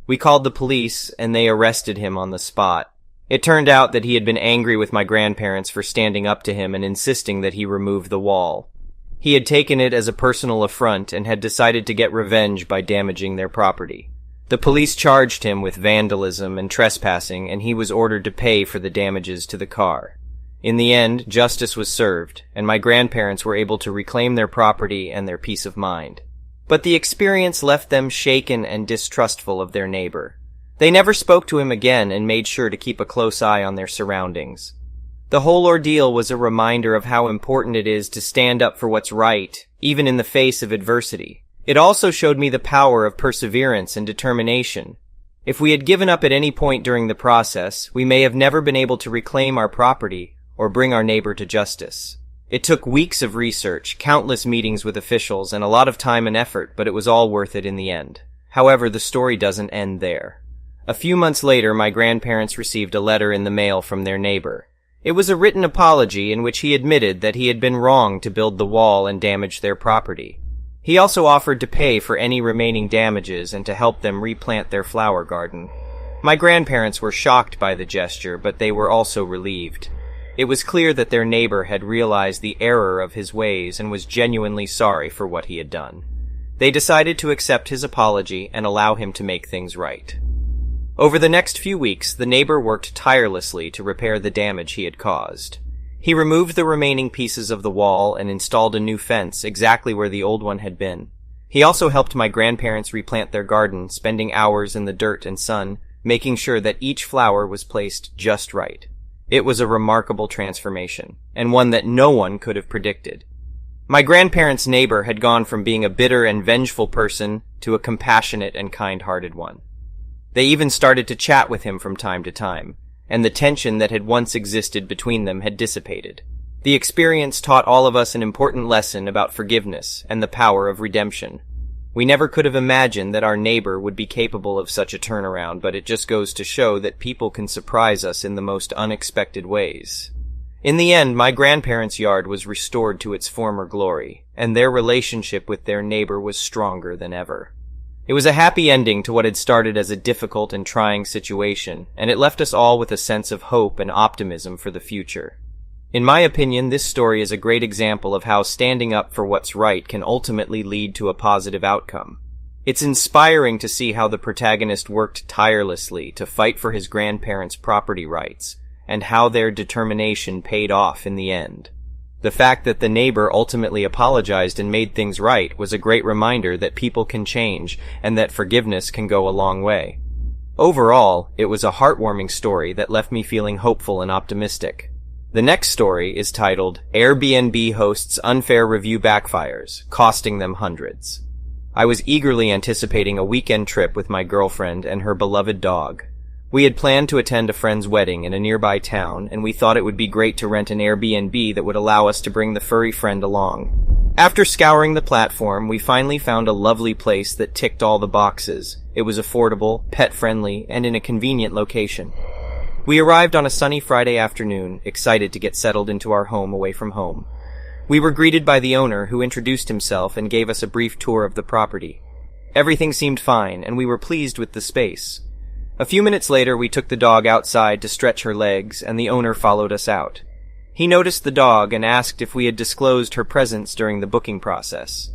We called the police, and they arrested him on the spot. It turned out that he had been angry with my grandparents for standing up to him and insisting that he remove the wall. He had taken it as a personal affront and had decided to get revenge by damaging their property. The police charged him with vandalism and trespassing, and he was ordered to pay for the damages to the car. In the end, justice was served, and my grandparents were able to reclaim their property and their peace of mind. But the experience left them shaken and distrustful of their neighbor. They never spoke to him again and made sure to keep a close eye on their surroundings. The whole ordeal was a reminder of how important it is to stand up for what's right, even in the face of adversity. It also showed me the power of perseverance and determination. If we had given up at any point during the process, we may have never been able to reclaim our property or bring our neighbor to justice. It took weeks of research, countless meetings with officials, and a lot of time and effort, but it was all worth it in the end. However, the story doesn't end there. A few months later, my grandparents received a letter in the mail from their neighbor. It was a written apology in which he admitted that he had been wrong to build the wall and damage their property. He also offered to pay for any remaining damages and to help them replant their flower garden. My grandparents were shocked by the gesture, but they were also relieved. It was clear that their neighbor had realized the error of his ways and was genuinely sorry for what he had done. They decided to accept his apology and allow him to make things right. Over the next few weeks, the neighbor worked tirelessly to repair the damage he had caused. He removed the remaining pieces of the wall and installed a new fence exactly where the old one had been. He also helped my grandparents replant their garden, spending hours in the dirt and sun, making sure that each flower was placed just right. It was a remarkable transformation, and one that no one could have predicted. My grandparents' neighbor had gone from being a bitter and vengeful person to a compassionate and kind-hearted one. They even started to chat with him from time to time, and the tension that had once existed between them had dissipated. The experience taught all of us an important lesson about forgiveness and the power of redemption. We never could have imagined that our neighbor would be capable of such a turnaround, but it just goes to show that people can surprise us in the most unexpected ways. In the end, my grandparents' yard was restored to its former glory, and their relationship with their neighbor was stronger than ever. It was a happy ending to what had started as a difficult and trying situation, and it left us all with a sense of hope and optimism for the future. In my opinion, this story is a great example of how standing up for what's right can ultimately lead to a positive outcome. It's inspiring to see how the protagonist worked tirelessly to fight for his grandparents' property rights, and how their determination paid off in the end. The fact that the neighbor ultimately apologized and made things right was a great reminder that people can change and that forgiveness can go a long way. Overall, it was a heartwarming story that left me feeling hopeful and optimistic. The next story is titled, Airbnb Hosts Unfair Review Backfires, Costing Them Hundreds. I was eagerly anticipating a weekend trip with my girlfriend and her beloved dog. We had planned to attend a friend's wedding in a nearby town, and we thought it would be great to rent an Airbnb that would allow us to bring the furry friend along. After scouring the platform, we finally found a lovely place that ticked all the boxes. It was affordable, pet-friendly, and in a convenient location. We arrived on a sunny Friday afternoon, excited to get settled into our home away from home. We were greeted by the owner, who introduced himself and gave us a brief tour of the property. Everything seemed fine, and we were pleased with the space. A few minutes later, we took the dog outside to stretch her legs, and the owner followed us out. He noticed the dog and asked if we had disclosed her presence during the booking process.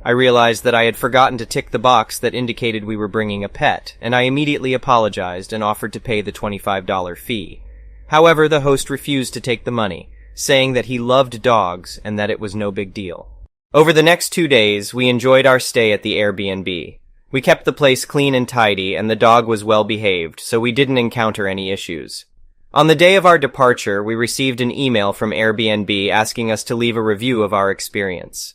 I realized that I had forgotten to tick the box that indicated we were bringing a pet, and I immediately apologized and offered to pay the $25 fee. However, the host refused to take the money, saying that he loved dogs and that it was no big deal. Over the next 2 days, we enjoyed our stay at the Airbnb. We kept the place clean and tidy, and the dog was well behaved, so we didn't encounter any issues. On the day of our departure, we received an email from Airbnb asking us to leave a review of our experience.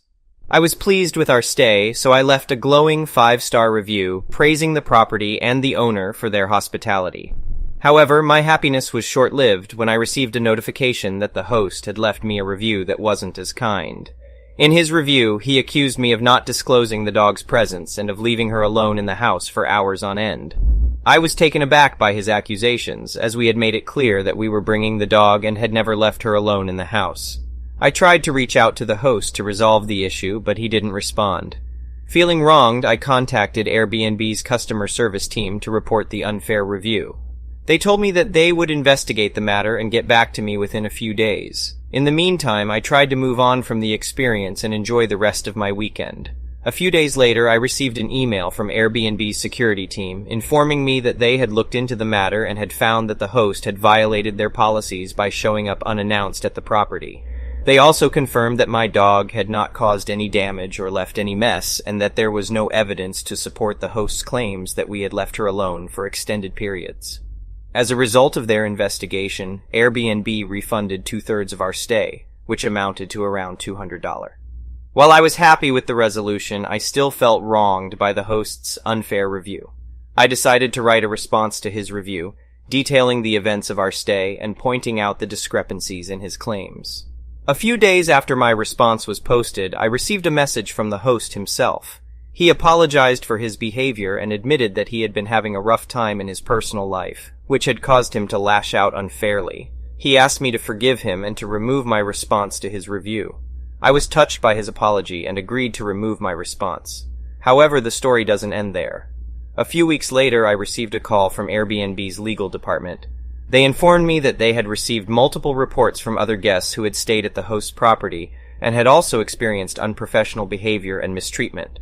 I was pleased with our stay, so I left a glowing 5-star review, praising the property and the owner for their hospitality. However, my happiness was short-lived when I received a notification that the host had left me a review that wasn't as kind. In his review, he accused me of not disclosing the dog's presence and of leaving her alone in the house for hours on end. I was taken aback by his accusations, as we had made it clear that we were bringing the dog and had never left her alone in the house. I tried to reach out to the host to resolve the issue, but he didn't respond. Feeling wronged, I contacted Airbnb's customer service team to report the unfair review. They told me that they would investigate the matter and get back to me within a few days. In the meantime, I tried to move on from the experience and enjoy the rest of my weekend. A few days later, I received an email from Airbnb's security team informing me that they had looked into the matter and had found that the host had violated their policies by showing up unannounced at the property. They also confirmed that my dog had not caused any damage or left any mess, and that there was no evidence to support the host's claims that we had left her alone for extended periods. As a result of their investigation, Airbnb refunded 2/3 of our stay, which amounted to around $200. While I was happy with the resolution, I still felt wronged by the host's unfair review. I decided to write a response to his review, detailing the events of our stay and pointing out the discrepancies in his claims. A few days after my response was posted, I received a message from the host himself. He apologized for his behavior and admitted that he had been having a rough time in his personal life, which had caused him to lash out unfairly. He asked me to forgive him and to remove my response to his review. I was touched by his apology and agreed to remove my response. However, the story doesn't end there. A few weeks later, I received a call from Airbnb's legal department. They informed me that they had received multiple reports from other guests who had stayed at the host's property and had also experienced unprofessional behavior and mistreatment.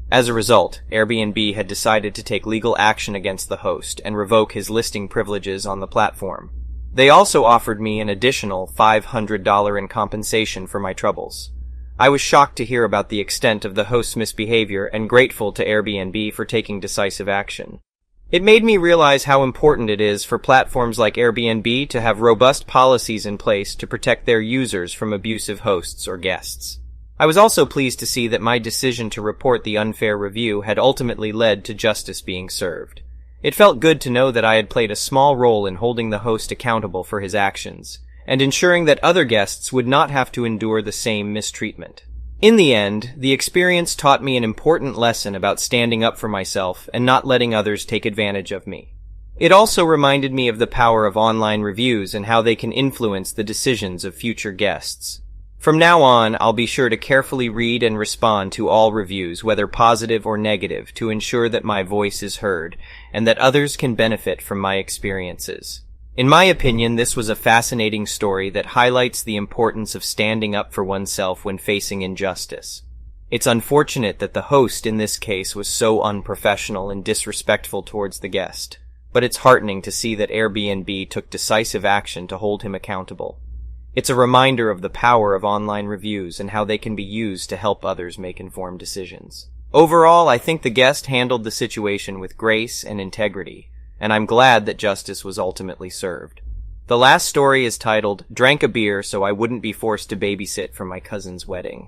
As a result, Airbnb had decided to take legal action against the host and revoke his listing privileges on the platform. They also offered me an additional $500 in compensation for my troubles. I was shocked to hear about the extent of the host's misbehavior and grateful to Airbnb for taking decisive action. It made me realize how important it is for platforms like Airbnb to have robust policies in place to protect their users from abusive hosts or guests. I was also pleased to see that my decision to report the unfair review had ultimately led to justice being served. It felt good to know that I had played a small role in holding the host accountable for his actions, and ensuring that other guests would not have to endure the same mistreatment. In the end, the experience taught me an important lesson about standing up for myself and not letting others take advantage of me. It also reminded me of the power of online reviews and how they can influence the decisions of future guests. From now on, I'll be sure to carefully read and respond to all reviews, whether positive or negative, to ensure that my voice is heard and that others can benefit from my experiences. In my opinion, this was a fascinating story that highlights the importance of standing up for oneself when facing injustice. It's unfortunate that the host in this case was so unprofessional and disrespectful towards the guest, but it's heartening to see that Airbnb took decisive action to hold him accountable. It's a reminder of the power of online reviews and how they can be used to help others make informed decisions. Overall, I think the guest handled the situation with grace and integrity, and I'm glad that justice was ultimately served. The last story is titled, "Drank a Beer So I Wouldn't Be Forced to Babysit for My Cousin's Wedding."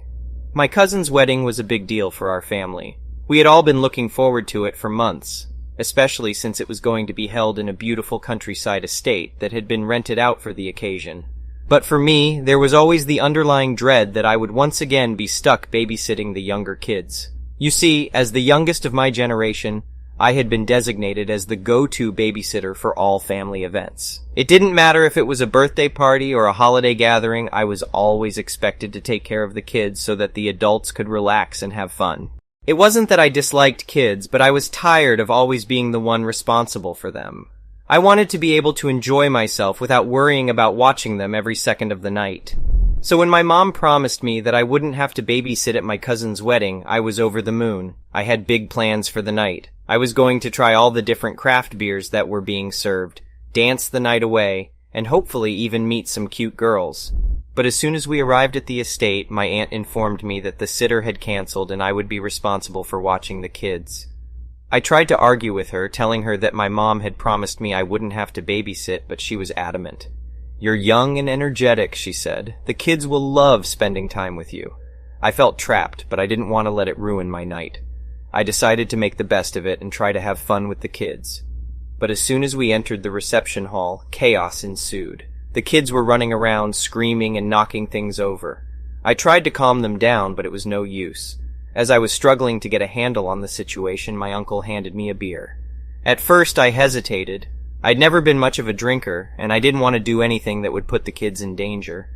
My cousin's wedding was a big deal for our family. We had all been looking forward to it for months, especially since it was going to be held in a beautiful countryside estate that had been rented out for the occasion. But for me, there was always the underlying dread that I would once again be stuck babysitting the younger kids. You see, as the youngest of my generation, I had been designated as the go-to babysitter for all family events. It didn't matter if it was a birthday party or a holiday gathering, I was always expected to take care of the kids so that the adults could relax and have fun. It wasn't that I disliked kids, but I was tired of always being the one responsible for them. I wanted to be able to enjoy myself without worrying about watching them every second of the night. So when my mom promised me that I wouldn't have to babysit at my cousin's wedding, I was over the moon. I had big plans for the night. I was going to try all the different craft beers that were being served, dance the night away, and hopefully even meet some cute girls. But as soon as we arrived at the estate, my aunt informed me that the sitter had canceled and I would be responsible for watching the kids. I tried to argue with her, telling her that my mom had promised me I wouldn't have to babysit, but she was adamant. "You're young and energetic," she said. "The kids will love spending time with you." I felt trapped, but I didn't want to let it ruin my night. I decided to make the best of it and try to have fun with the kids. But as soon as we entered the reception hall, chaos ensued. The kids were running around, screaming and knocking things over. I tried to calm them down, but it was no use. As I was struggling to get a handle on the situation, my uncle handed me a beer. At first, I hesitated. I'd never been much of a drinker, and I didn't want to do anything that would put the kids in danger.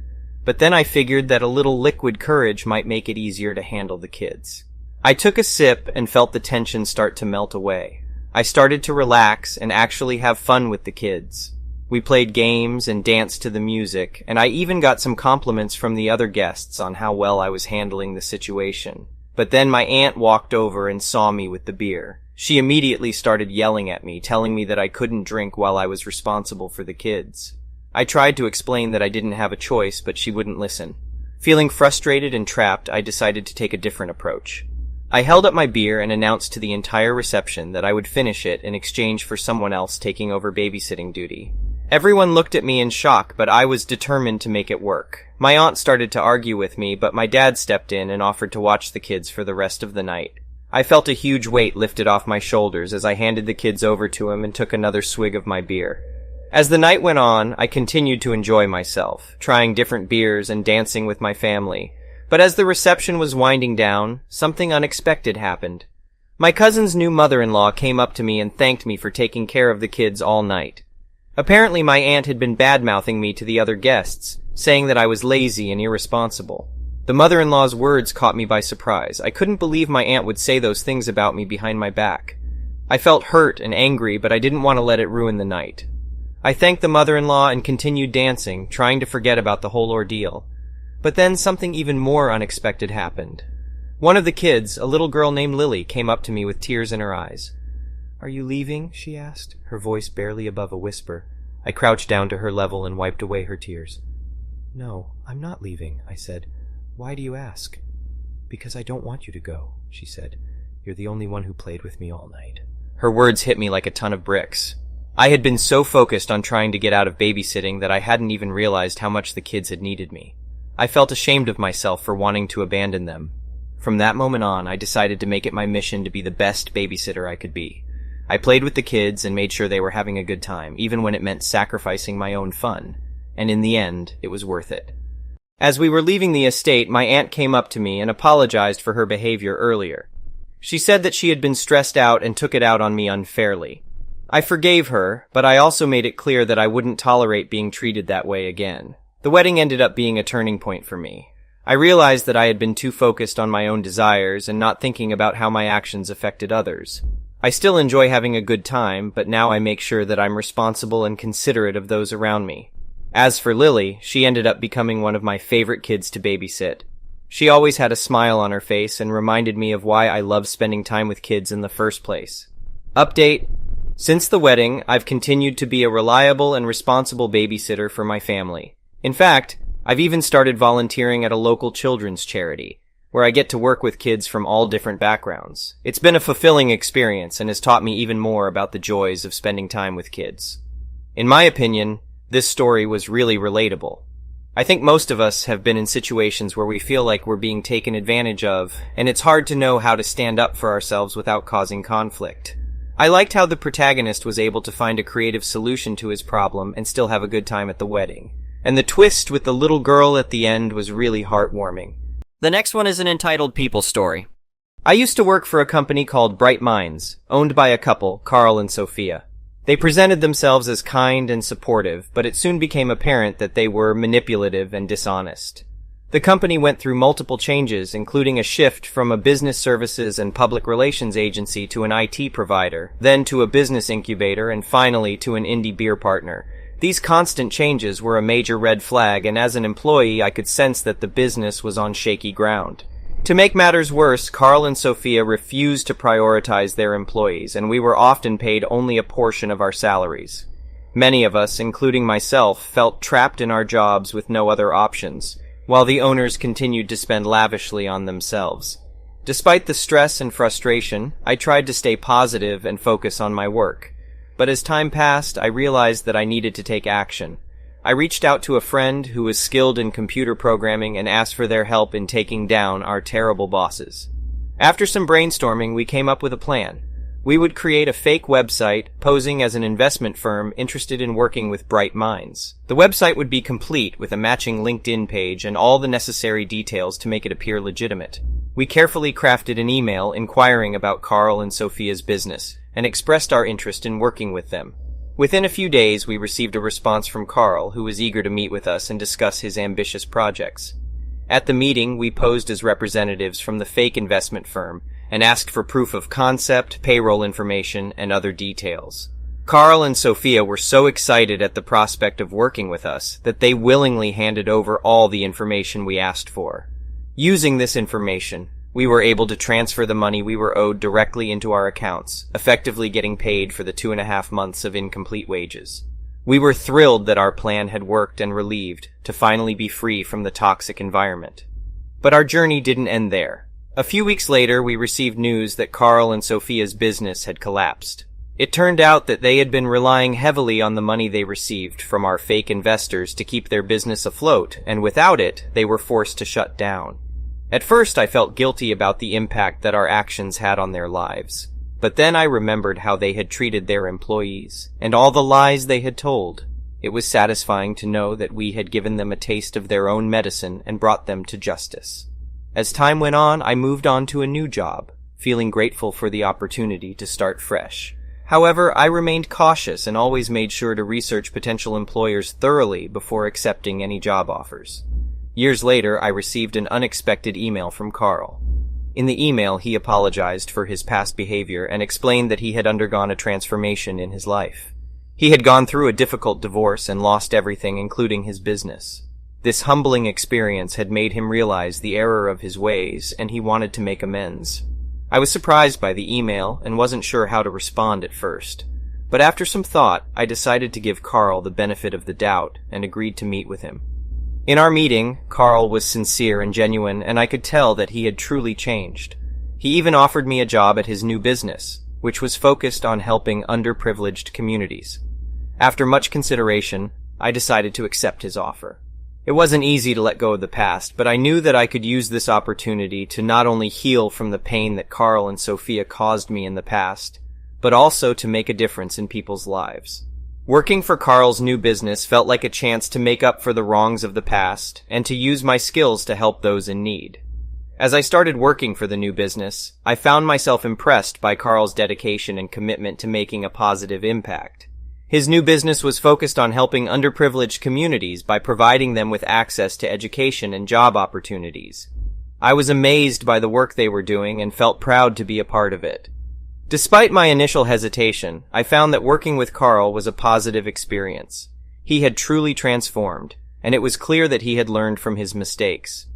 But then I figured that a little liquid courage might make it easier to handle the kids. I took a sip and felt the tension start to melt away. I started to relax and actually have fun with the kids. We played games and danced to the music, and I even got some compliments from the other guests on how well I was handling the situation. But then my aunt walked over and saw me with the beer. She immediately started yelling at me, telling me that I couldn't drink while I was responsible for the kids. I tried to explain that I didn't have a choice, but she wouldn't listen. Feeling frustrated and trapped, I decided to take a different approach. I held up my beer and announced to the entire reception that I would finish it in exchange for someone else taking over babysitting duty. Everyone looked at me in shock, but I was determined to make it work. My aunt started to argue with me, but my dad stepped in and offered to watch the kids for the rest of the night. I felt a huge weight lifted off my shoulders as I handed the kids over to him and took another swig of my beer. As the night went on, I continued to enjoy myself, trying different beers and dancing with my family. But as the reception was winding down, something unexpected happened. My cousin's new mother-in-law came up to me and thanked me for taking care of the kids all night. Apparently my aunt had been bad-mouthing me to the other guests, saying that I was lazy and irresponsible. The mother-in-law's words caught me by surprise. I couldn't believe my aunt would say those things about me behind my back. I felt hurt and angry, but I didn't want to let it ruin the night. I thanked the mother-in-law and continued dancing, trying to forget about the whole ordeal. But then something even more unexpected happened. One of the kids, a little girl named Lily, came up to me with tears in her eyes. "Are you leaving?" she asked, her voice barely above a whisper. I crouched down to her level and wiped away her tears. "No, I'm not leaving," I said. "Why do you ask?" "Because I don't want you to go," she said. "You're the only one who played with me all night." Her words hit me like a ton of bricks. I had been so focused on trying to get out of babysitting that I hadn't even realized how much the kids had needed me. I felt ashamed of myself for wanting to abandon them. From that moment on, I decided to make it my mission to be the best babysitter I could be. I played with the kids and made sure they were having a good time, even when it meant sacrificing my own fun. And in the end, it was worth it. As we were leaving the estate, my aunt came up to me and apologized for her behavior earlier. She said that she had been stressed out and took it out on me unfairly. I forgave her, but I also made it clear that I wouldn't tolerate being treated that way again. The wedding ended up being a turning point for me. I realized that I had been too focused on my own desires and not thinking about how my actions affected others. I still enjoy having a good time, but now I make sure that I'm responsible and considerate of those around me. As for Lily, she ended up becoming one of my favorite kids to babysit. She always had a smile on her face and reminded me of why I love spending time with kids in the first place. Update: since the wedding, I've continued to be a reliable and responsible babysitter for my family. In fact, I've even started volunteering at a local children's charity, where I get to work with kids from all different backgrounds. It's been a fulfilling experience and has taught me even more about the joys of spending time with kids. In my opinion, this story was really relatable. I think most of us have been in situations where we feel like we're being taken advantage of, and it's hard to know how to stand up for ourselves without causing conflict. I liked how the protagonist was able to find a creative solution to his problem and still have a good time at the wedding. And the twist with the little girl at the end was really heartwarming. The next one is an entitled people story. I used to work for a company called Bright Minds, owned by a couple, Carl and Sophia. They presented themselves as kind and supportive, but it soon became apparent that they were manipulative and dishonest. The company went through multiple changes, including a shift from a business services and public relations agency to an IT provider, then to a business incubator, and finally to an indie beer partner. These constant changes were a major red flag, and as an employee, I could sense that the business was on shaky ground. To make matters worse, Carl and Sophia refused to prioritize their employees, and we were often paid only a portion of our salaries. Many of us, including myself, felt trapped in our jobs with no other options, while the owners continued to spend lavishly on themselves. Despite the stress and frustration, I tried to stay positive and focus on my work. But as time passed, I realized that I needed to take action. I reached out to a friend who was skilled in computer programming and asked for their help in taking down our terrible bosses. After some brainstorming, we came up with a plan. We would create a fake website, posing as an investment firm interested in working with Bright Minds. The website would be complete with a matching LinkedIn page and all the necessary details to make it appear legitimate. We carefully crafted an email inquiring about Carl and Sophia's business, and expressed our interest in working with them. Within a few days, we received a response from Carl, who was eager to meet with us and discuss his ambitious projects. At the meeting, we posed as representatives from the fake investment firm and asked for proof of concept, payroll information, and other details. Carl and Sophia were so excited at the prospect of working with us that they willingly handed over all the information we asked for. Using this information, we were able to transfer the money we were owed directly into our accounts, effectively getting paid for the 2.5 months of incomplete wages. We were thrilled that our plan had worked and relieved to finally be free from the toxic environment. But our journey didn't end there. A few weeks later, we received news that Carl and Sophia's business had collapsed. It turned out that they had been relying heavily on the money they received from our fake investors to keep their business afloat, and without it, they were forced to shut down. At first, I felt guilty about the impact that our actions had on their lives. But then I remembered how they had treated their employees, and all the lies they had told. It was satisfying to know that we had given them a taste of their own medicine and brought them to justice. As time went on, I moved on to a new job, feeling grateful for the opportunity to start fresh. However, I remained cautious and always made sure to research potential employers thoroughly before accepting any job offers. Years later, I received an unexpected email from Carl. In the email, he apologized for his past behavior and explained that he had undergone a transformation in his life. He had gone through a difficult divorce and lost everything, including his business. This humbling experience had made him realize the error of his ways, and he wanted to make amends. I was surprised by the email and wasn't sure how to respond at first. But after some thought, I decided to give Carl the benefit of the doubt and agreed to meet with him. In our meeting, Carl was sincere and genuine, and I could tell that he had truly changed. He even offered me a job at his new business, which was focused on helping underprivileged communities. After much consideration, I decided to accept his offer. It wasn't easy to let go of the past, but I knew that I could use this opportunity to not only heal from the pain that Carl and Sophia caused me in the past, but also to make a difference in people's lives. Working for Carl's new business felt like a chance to make up for the wrongs of the past and to use my skills to help those in need. As I started working for the new business, I found myself impressed by Carl's dedication and commitment to making a positive impact. His new business was focused on helping underprivileged communities by providing them with access to education and job opportunities. I was amazed by the work they were doing and felt proud to be a part of it. Despite my initial hesitation, I found that working with Carl was a positive experience. He had truly transformed, and it was clear that he had learned from his mistakes.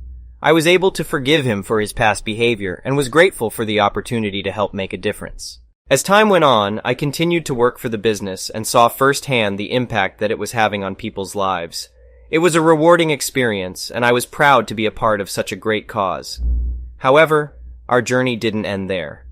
I was able to forgive him for his past behavior and was grateful for the opportunity to help make a difference. As time went on, I continued to work for the business and saw firsthand the impact that it was having on people's lives. It was a rewarding experience, and I was proud to be a part of such a great cause. However, our journey didn't end there.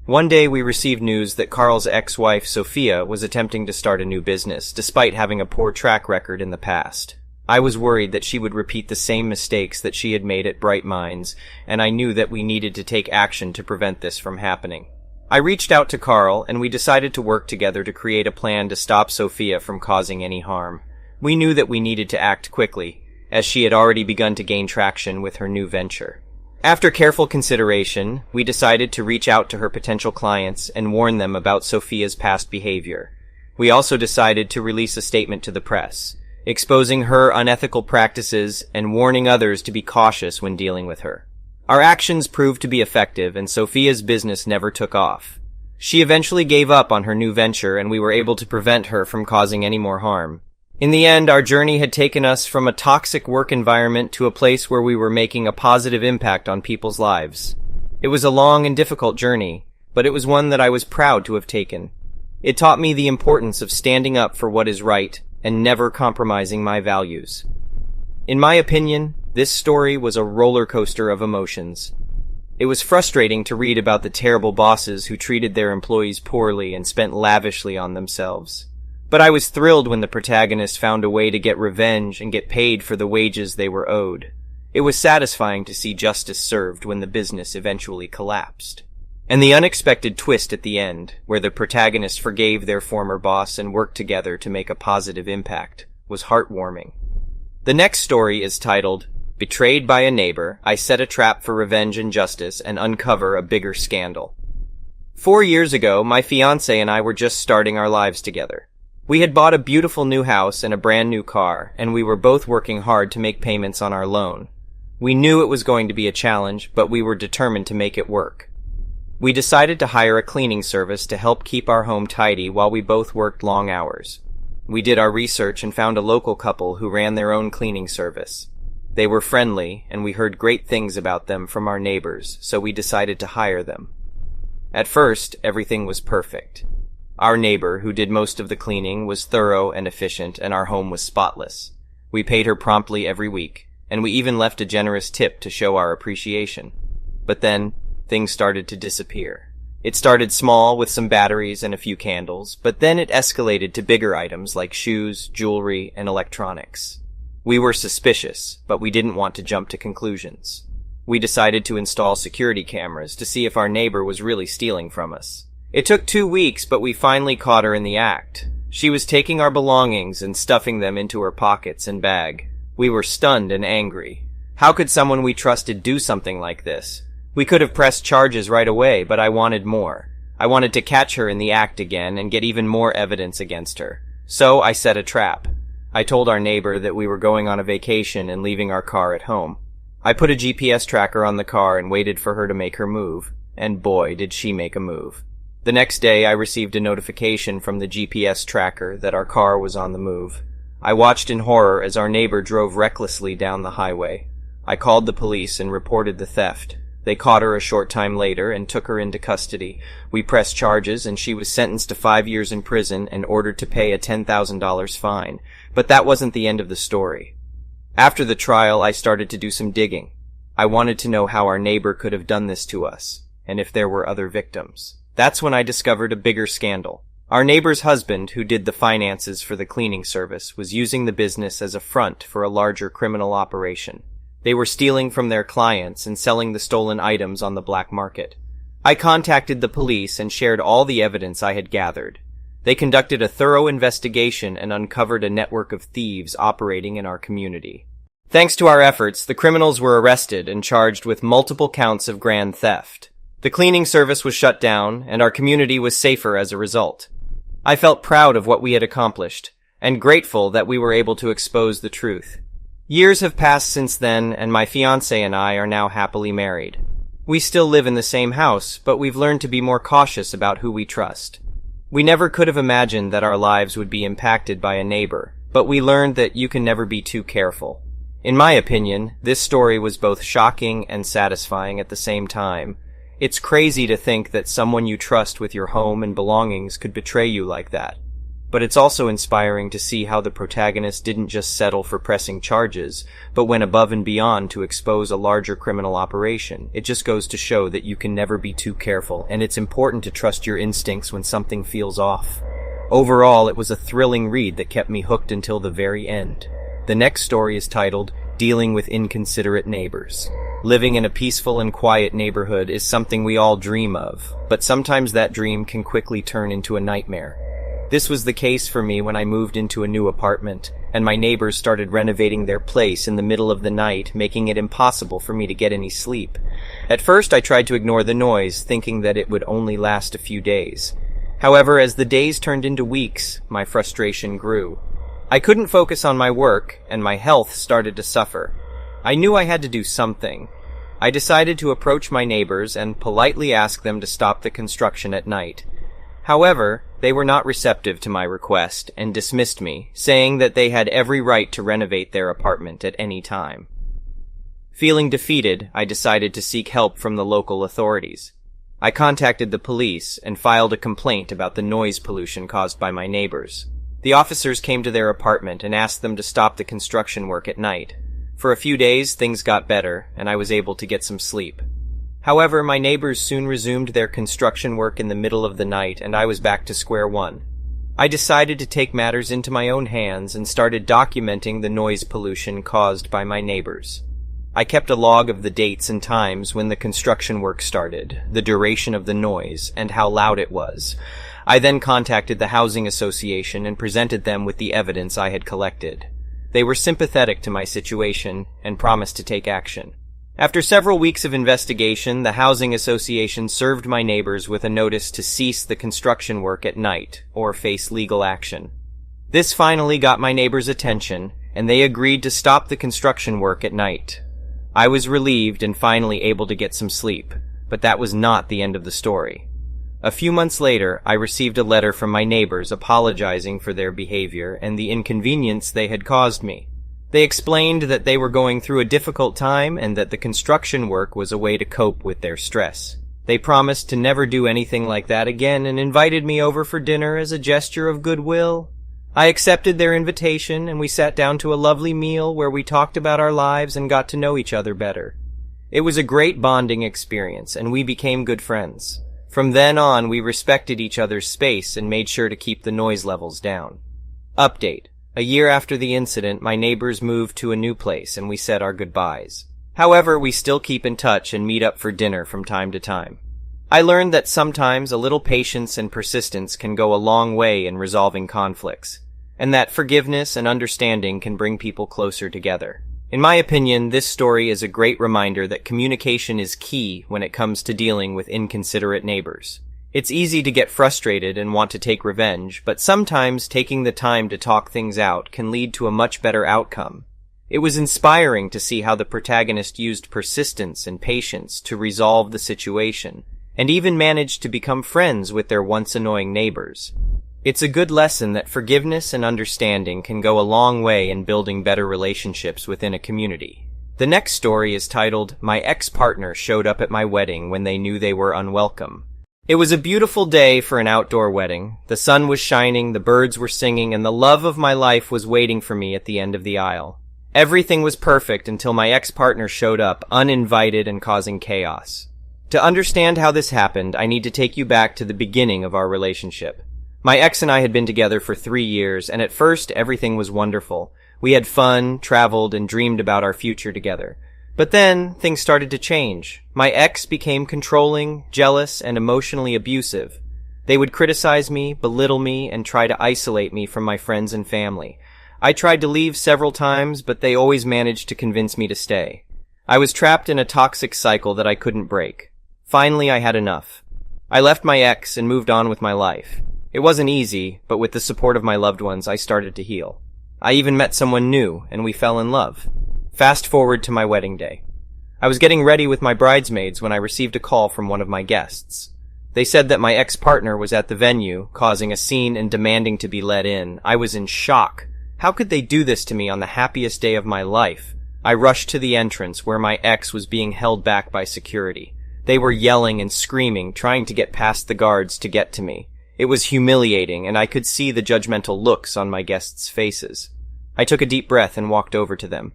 One day we received news that Carl's ex-wife, Sophia, was attempting to start a new business, despite having a poor track record in the past. I was worried that she would repeat the same mistakes that she had made at Bright Minds, and I knew that we needed to take action to prevent this from happening. I reached out to Carl, and we decided to work together to create a plan to stop Sophia from causing any harm. We knew that we needed to act quickly, as she had already begun to gain traction with her new venture. After careful consideration, we decided to reach out to her potential clients and warn them about Sophia's past behavior. We also decided to release a statement to the press, exposing her unethical practices and warning others to be cautious when dealing with her. Our actions proved to be effective, and Sophia's business never took off. She eventually gave up on her new venture, and we were able to prevent her from causing any more harm. In the end, our journey had taken us from a toxic work environment to a place where we were making a positive impact on people's lives. It was a long and difficult journey, but it was one that I was proud to have taken. It taught me the importance of standing up for what is right and never compromising my values. In my opinion, this story was a roller coaster of emotions. It was frustrating to read about the terrible bosses who treated their employees poorly and spent lavishly on themselves. But I was thrilled when the protagonist found a way to get revenge and get paid for the wages they were owed. It was satisfying to see justice served when the business eventually collapsed. And the unexpected twist at the end, where the protagonist forgave their former boss and worked together to make a positive impact, was heartwarming. The next story is titled, Betrayed by a Neighbor, I Set a Trap for Revenge and Justice and Uncover a Bigger Scandal. 4 years ago, my fiancé and I were just starting our lives together. We had bought a beautiful new house and a brand new car, and we were both working hard to make payments on our loan. We knew it was going to be a challenge, but we were determined to make it work. We decided to hire a cleaning service to help keep our home tidy while we both worked long hours. We did our research and found a local couple who ran their own cleaning service. They were friendly, and we heard great things about them from our neighbors, so we decided to hire them. At first, everything was perfect. Our neighbor, who did most of the cleaning, was thorough and efficient, and our home was spotless. We paid her promptly every week, and we even left a generous tip to show our appreciation. But then, things started to disappear. It started small with some batteries and a few candles, but then it escalated to bigger items like shoes, jewelry, and electronics. We were suspicious, but we didn't want to jump to conclusions. We decided to install security cameras to see if our neighbor was really stealing from us. It took 2 weeks, but we finally caught her in the act. She was taking our belongings and stuffing them into her pockets and bag. We were stunned and angry. How could someone we trusted do something like this? We could have pressed charges right away, but I wanted more. I wanted to catch her in the act again and get even more evidence against her. So I set a trap. I told our neighbor that we were going on a vacation and leaving our car at home. I put a GPS tracker on the car and waited for her to make her move. And boy, did she make a move. The next day, I received a notification from the GPS tracker that our car was on the move. I watched in horror as our neighbor drove recklessly down the highway. I called the police and reported the theft. They caught her a short time later and took her into custody. We pressed charges and she was sentenced to 5 years in prison and ordered to pay a $10,000 fine. But that wasn't the end of the story. After the trial, I started to do some digging. I wanted to know how our neighbor could have done this to us, and if there were other victims. That's when I discovered a bigger scandal. Our neighbor's husband, who did the finances for the cleaning service, was using the business as a front for a larger criminal operation. They were stealing from their clients and selling the stolen items on the black market. I contacted the police and shared all the evidence I had gathered. They conducted a thorough investigation and uncovered a network of thieves operating in our community. Thanks to our efforts, the criminals were arrested and charged with multiple counts of grand theft. The cleaning service was shut down, and our community was safer as a result. I felt proud of what we had accomplished, and grateful that we were able to expose the truth. Years have passed since then, and my fiancé and I are now happily married. We still live in the same house, but we've learned to be more cautious about who we trust. We never could have imagined that our lives would be impacted by a neighbor, but we learned that you can never be too careful. In my opinion, this story was both shocking and satisfying at the same time. It's crazy to think that someone you trust with your home and belongings could betray you like that. But it's also inspiring to see how the protagonist didn't just settle for pressing charges, but went above and beyond to expose a larger criminal operation. It just goes to show that you can never be too careful, and it's important to trust your instincts when something feels off. Overall, it was a thrilling read that kept me hooked until the very end. The next story is titled, Dealing with Inconsiderate Neighbors. Living in a peaceful and quiet neighborhood is something we all dream of, but sometimes that dream can quickly turn into a nightmare. This was the case for me when I moved into a new apartment, and my neighbors started renovating their place in the middle of the night, making it impossible for me to get any sleep. At first, I tried to ignore the noise, thinking that it would only last a few days. However, as the days turned into weeks, my frustration grew. I couldn't focus on my work, and my health started to suffer. I knew I had to do something. I decided to approach my neighbors and politely ask them to stop the construction at night. However, they were not receptive to my request and dismissed me, saying that they had every right to renovate their apartment at any time. Feeling defeated, I decided to seek help from the local authorities. I contacted the police and filed a complaint about the noise pollution caused by my neighbors. The officers came to their apartment and asked them to stop the construction work at night. For a few days, things got better, and I was able to get some sleep. However, my neighbors soon resumed their construction work in the middle of the night, and I was back to square one. I decided to take matters into my own hands and started documenting the noise pollution caused by my neighbors. I kept a log of the dates and times when the construction work started, the duration of the noise, and how loud it was. I then contacted the housing association and presented them with the evidence I had collected. They were sympathetic to my situation and promised to take action. After several weeks of investigation, the housing association served my neighbors with a notice to cease the construction work at night or face legal action. This finally got my neighbors' attention, and they agreed to stop the construction work at night. I was relieved and finally able to get some sleep, but that was not the end of the story. A few months later, I received a letter from my neighbors apologizing for their behavior and the inconvenience they had caused me. They explained that they were going through a difficult time and that the construction work was a way to cope with their stress. They promised to never do anything like that again and invited me over for dinner as a gesture of goodwill. I accepted their invitation and we sat down to a lovely meal where we talked about our lives and got to know each other better. It was a great bonding experience and we became good friends. From then on, we respected each other's space and made sure to keep the noise levels down. Update. A year after the incident, my neighbors moved to a new place and we said our goodbyes. However, we still keep in touch and meet up for dinner from time to time. I learned that sometimes a little patience and persistence can go a long way in resolving conflicts, and that forgiveness and understanding can bring people closer together. In my opinion, this story is a great reminder that communication is key when it comes to dealing with inconsiderate neighbors. It's easy to get frustrated and want to take revenge, but sometimes taking the time to talk things out can lead to a much better outcome. It was inspiring to see how the protagonist used persistence and patience to resolve the situation, and even managed to become friends with their once annoying neighbors. It's a good lesson that forgiveness and understanding can go a long way in building better relationships within a community. The next story is titled, "My Ex-Partner Showed Up at My Wedding When They Knew They Were Unwelcome." It was a beautiful day for an outdoor wedding. The sun was shining, the birds were singing, and the love of my life was waiting for me at the end of the aisle. Everything was perfect until my ex-partner showed up, uninvited and causing chaos. To understand how this happened, I need to take you back to the beginning of our relationship. My ex and I had been together for 3 years, and at first everything was wonderful. We had fun, traveled, and dreamed about our future together. But then, things started to change. My ex became controlling, jealous, and emotionally abusive. They would criticize me, belittle me, and try to isolate me from my friends and family. I tried to leave several times, but they always managed to convince me to stay. I was trapped in a toxic cycle that I couldn't break. Finally, I had enough. I left my ex and moved on with my life. It wasn't easy, but with the support of my loved ones, I started to heal. I even met someone new, and we fell in love. Fast forward to my wedding day. I was getting ready with my bridesmaids when I received a call from one of my guests. They said that my ex-partner was at the venue, causing a scene and demanding to be let in. I was in shock. How could they do this to me on the happiest day of my life? I rushed to the entrance where my ex was being held back by security. They were yelling and screaming, trying to get past the guards to get to me. It was humiliating, and I could see the judgmental looks on my guests' faces. I took a deep breath and walked over to them.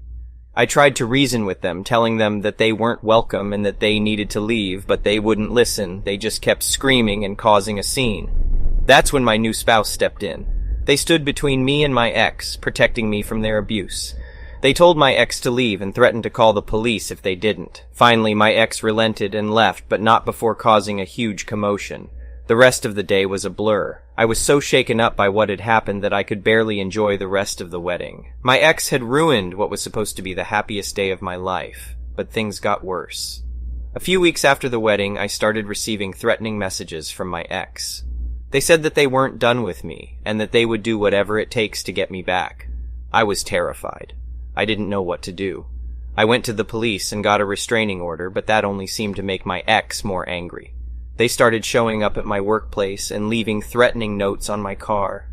I tried to reason with them, telling them that they weren't welcome and that they needed to leave, but they wouldn't listen. They just kept screaming and causing a scene. That's when my new spouse stepped in. They stood between me and my ex, protecting me from their abuse. They told my ex to leave and threatened to call the police if they didn't. Finally, my ex relented and left, but not before causing a huge commotion. The rest of the day was a blur. I was so shaken up by what had happened that I could barely enjoy the rest of the wedding. My ex had ruined what was supposed to be the happiest day of my life, but things got worse. A few weeks after the wedding, I started receiving threatening messages from my ex. They said that they weren't done with me, and that they would do whatever it takes to get me back. I was terrified. I didn't know what to do. I went to the police and got a restraining order, but that only seemed to make my ex more angry. They started showing up at my workplace and leaving threatening notes on my car.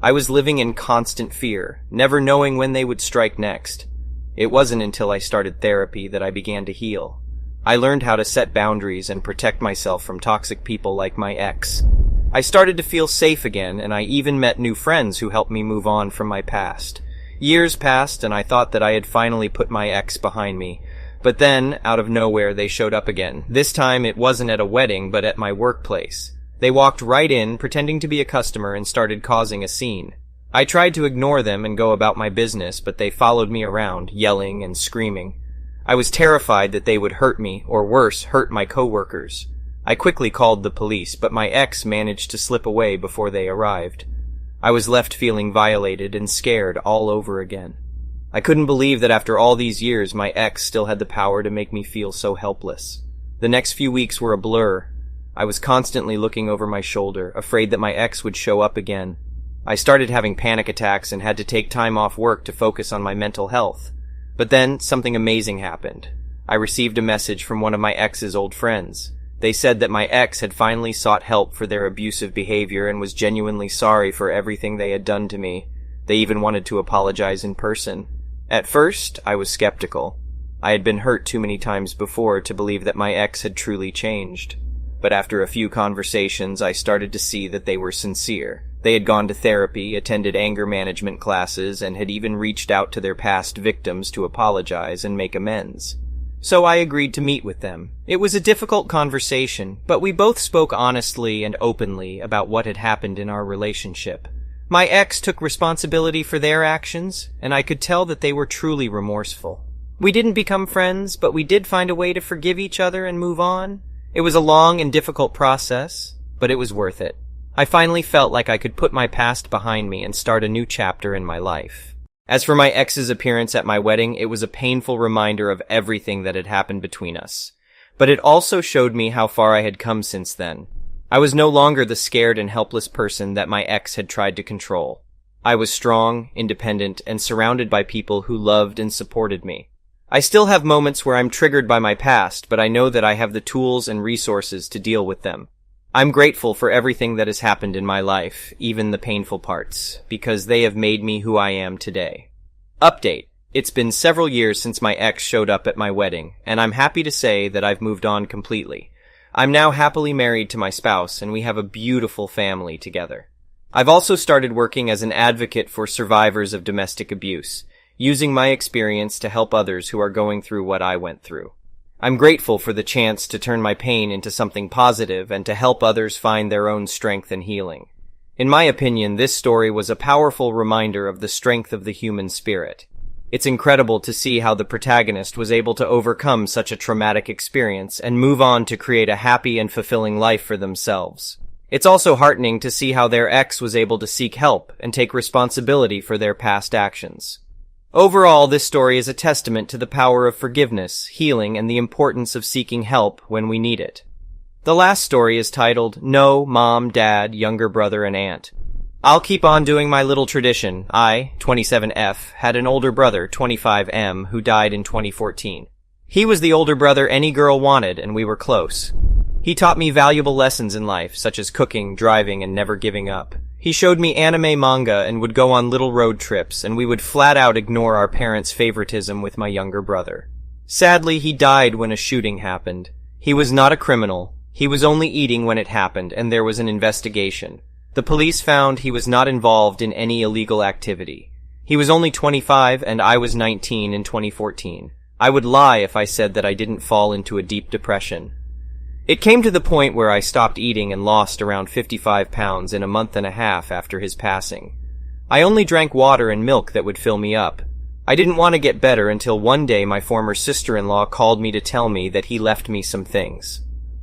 I was living in constant fear, never knowing when they would strike next. It wasn't until I started therapy that I began to heal. I learned how to set boundaries and protect myself from toxic people like my ex. I started to feel safe again, and I even met new friends who helped me move on from my past. Years passed, and I thought that I had finally put my ex behind me. But then, out of nowhere, they showed up again. This time, it wasn't at a wedding, but at my workplace. They walked right in, pretending to be a customer, and started causing a scene. I tried to ignore them and go about my business, but they followed me around, yelling and screaming. I was terrified that they would hurt me, or worse, hurt my coworkers. I quickly called the police, but my ex managed to slip away before they arrived. I was left feeling violated and scared all over again. I couldn't believe that after all these years, my ex still had the power to make me feel so helpless. The next few weeks were a blur. I was constantly looking over my shoulder, afraid that my ex would show up again. I started having panic attacks and had to take time off work to focus on my mental health. But then, something amazing happened. I received a message from one of my ex's old friends. They said that my ex had finally sought help for their abusive behavior and was genuinely sorry for everything they had done to me. They even wanted to apologize in person. At first, I was skeptical. I had been hurt too many times before to believe that my ex had truly changed. But after a few conversations, I started to see that they were sincere. They had gone to therapy, attended anger management classes, and had even reached out to their past victims to apologize and make amends. So I agreed to meet with them. It was a difficult conversation, but we both spoke honestly and openly about what had happened in our relationship. My ex took responsibility for their actions, and I could tell that they were truly remorseful. We didn't become friends, but we did find a way to forgive each other and move on. It was a long and difficult process, but it was worth it. I finally felt like I could put my past behind me and start a new chapter in my life. As for my ex's appearance at my wedding, it was a painful reminder of everything that had happened between us. But it also showed me how far I had come since then. I was no longer the scared and helpless person that my ex had tried to control. I was strong, independent, and surrounded by people who loved and supported me. I still have moments where I'm triggered by my past, but I know that I have the tools and resources to deal with them. I'm grateful for everything that has happened in my life, even the painful parts, because they have made me who I am today. Update. It's been several years since my ex showed up at my wedding, and I'm happy to say that I've moved on completely. I'm now happily married to my spouse, and we have a beautiful family together. I've also started working as an advocate for survivors of domestic abuse, using my experience to help others who are going through what I went through. I'm grateful for the chance to turn my pain into something positive and to help others find their own strength and healing. In my opinion, this story was a powerful reminder of the strength of the human spirit. It's incredible to see how the protagonist was able to overcome such a traumatic experience and move on to create a happy and fulfilling life for themselves. It's also heartening to see how their ex was able to seek help and take responsibility for their past actions. Overall, this story is a testament to the power of forgiveness, healing, and the importance of seeking help when we need it. The last story is titled, No, Mom, Dad, Younger Brother, and Aunt. I'll keep on doing my little tradition. I, 27F, had an older brother, 25M, who died in 2014. He was the older brother any girl wanted, and we were close. He taught me valuable lessons in life, such as cooking, driving, and never giving up. He showed me anime manga and would go on little road trips, and we would flat out ignore our parents' favoritism with my younger brother. Sadly, he died when a shooting happened. He was not a criminal. He was only eating when it happened, and there was an investigation. The police found he was not involved in any illegal activity. He was only 25, and I was 19 in 2014. I would lie if I said that I didn't fall into a deep depression. It came to the point where I stopped eating and lost around 55 pounds in a month and a half after his passing. I only drank water and milk that would fill me up. I didn't want to get better until one day my former sister-in-law called me to tell me that he left me some things.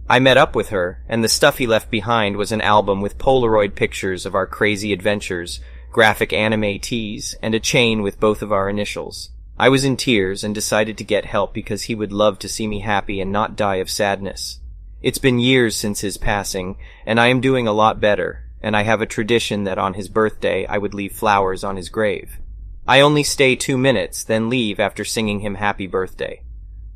I met up with her, and the stuff he left behind was an album with Polaroid pictures of our crazy adventures, graphic anime tees, and a chain with both of our initials. I was in tears and decided to get help because he would love to see me happy and not die of sadness. It's been years since his passing, and I am doing a lot better, and I have a tradition that on his birthday I would leave flowers on his grave. I only stay 2 minutes, then leave after singing him happy birthday.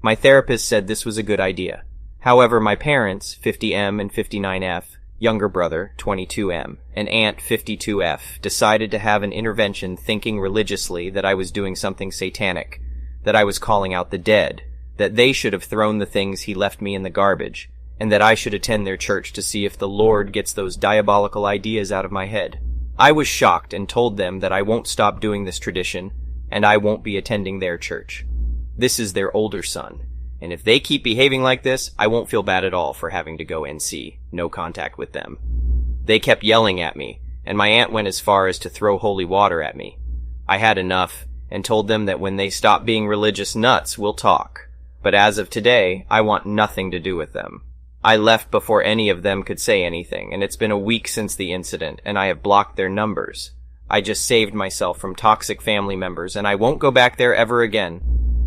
My therapist said this was a good idea. However, my parents, 50M and 59F, younger brother, 22M, and aunt, 52F, decided to have an intervention thinking religiously that I was doing something satanic, that I was calling out the dead, that they should have thrown the things he left me in the garbage, and that I should attend their church to see if the Lord gets those diabolical ideas out of my head. I was shocked and told them that I won't stop doing this tradition, and I won't be attending their church. This is their older son, and if they keep behaving like this, I won't feel bad at all for having to go NC, no contact with them. They kept yelling at me, and my aunt went as far as to throw holy water at me. I had enough, and told them that when they stop being religious nuts, we'll talk. But as of today, I want nothing to do with them. I left before any of them could say anything, and it's been a week since the incident, and I have blocked their numbers. I just saved myself from toxic family members, and I won't go back there ever again.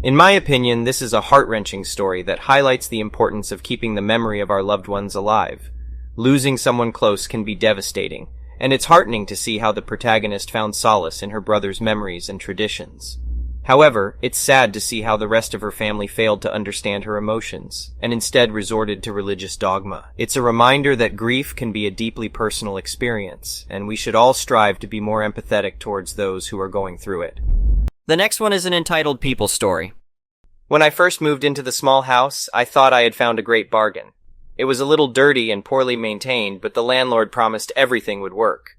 In my opinion, this is a heart-wrenching story that highlights the importance of keeping the memory of our loved ones alive. Losing someone close can be devastating, and it's heartening to see how the protagonist found solace in her brother's memories and traditions. However, it's sad to see how the rest of her family failed to understand her emotions, and instead resorted to religious dogma. It's a reminder that grief can be a deeply personal experience, and we should all strive to be more empathetic towards those who are going through it. The next one is an entitled People Story. When I first moved into the small house, I thought I had found a great bargain. It was a little dirty and poorly maintained, but the landlord promised everything would work.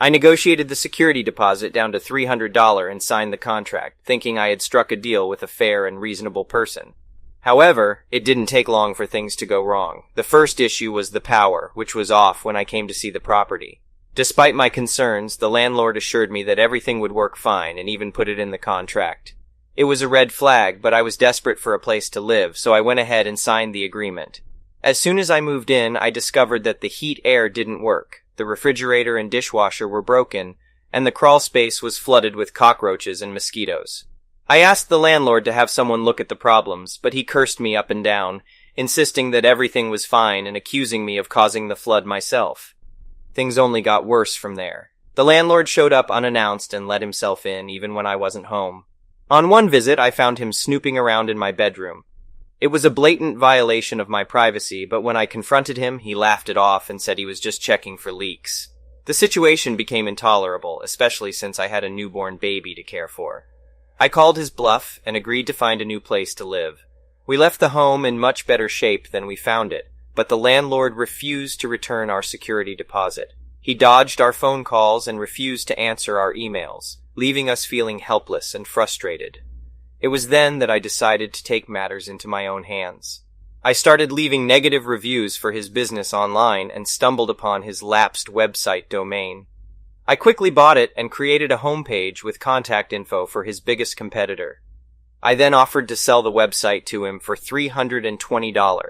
I negotiated the security deposit down to $300 and signed the contract, thinking I had struck a deal with a fair and reasonable person. However, it didn't take long for things to go wrong. The first issue was the power, which was off when I came to see the property. Despite my concerns, the landlord assured me that everything would work fine and even put it in the contract. It was a red flag, but I was desperate for a place to live, so I went ahead and signed the agreement. As soon as I moved in, I discovered that the heat air didn't work. The refrigerator and dishwasher were broken, and the crawl space was flooded with cockroaches and mosquitoes. I asked the landlord to have someone look at the problems, but he cursed me up and down, insisting that everything was fine and accusing me of causing the flood myself. Things only got worse from there. The landlord showed up unannounced and let himself in, even when I wasn't home. On one visit, I found him snooping around in my bedroom. It was a blatant violation of my privacy, but when I confronted him, he laughed it off and said he was just checking for leaks. The situation became intolerable, especially since I had a newborn baby to care for. I called his bluff and agreed to find a new place to live. We left the home in much better shape than we found it, but the landlord refused to return our security deposit. He dodged our phone calls and refused to answer our emails, leaving us feeling helpless and frustrated. It was then that I decided to take matters into my own hands. I started leaving negative reviews for his business online and stumbled upon his lapsed website domain. I quickly bought it and created a homepage with contact info for his biggest competitor. I then offered to sell the website to him for $320,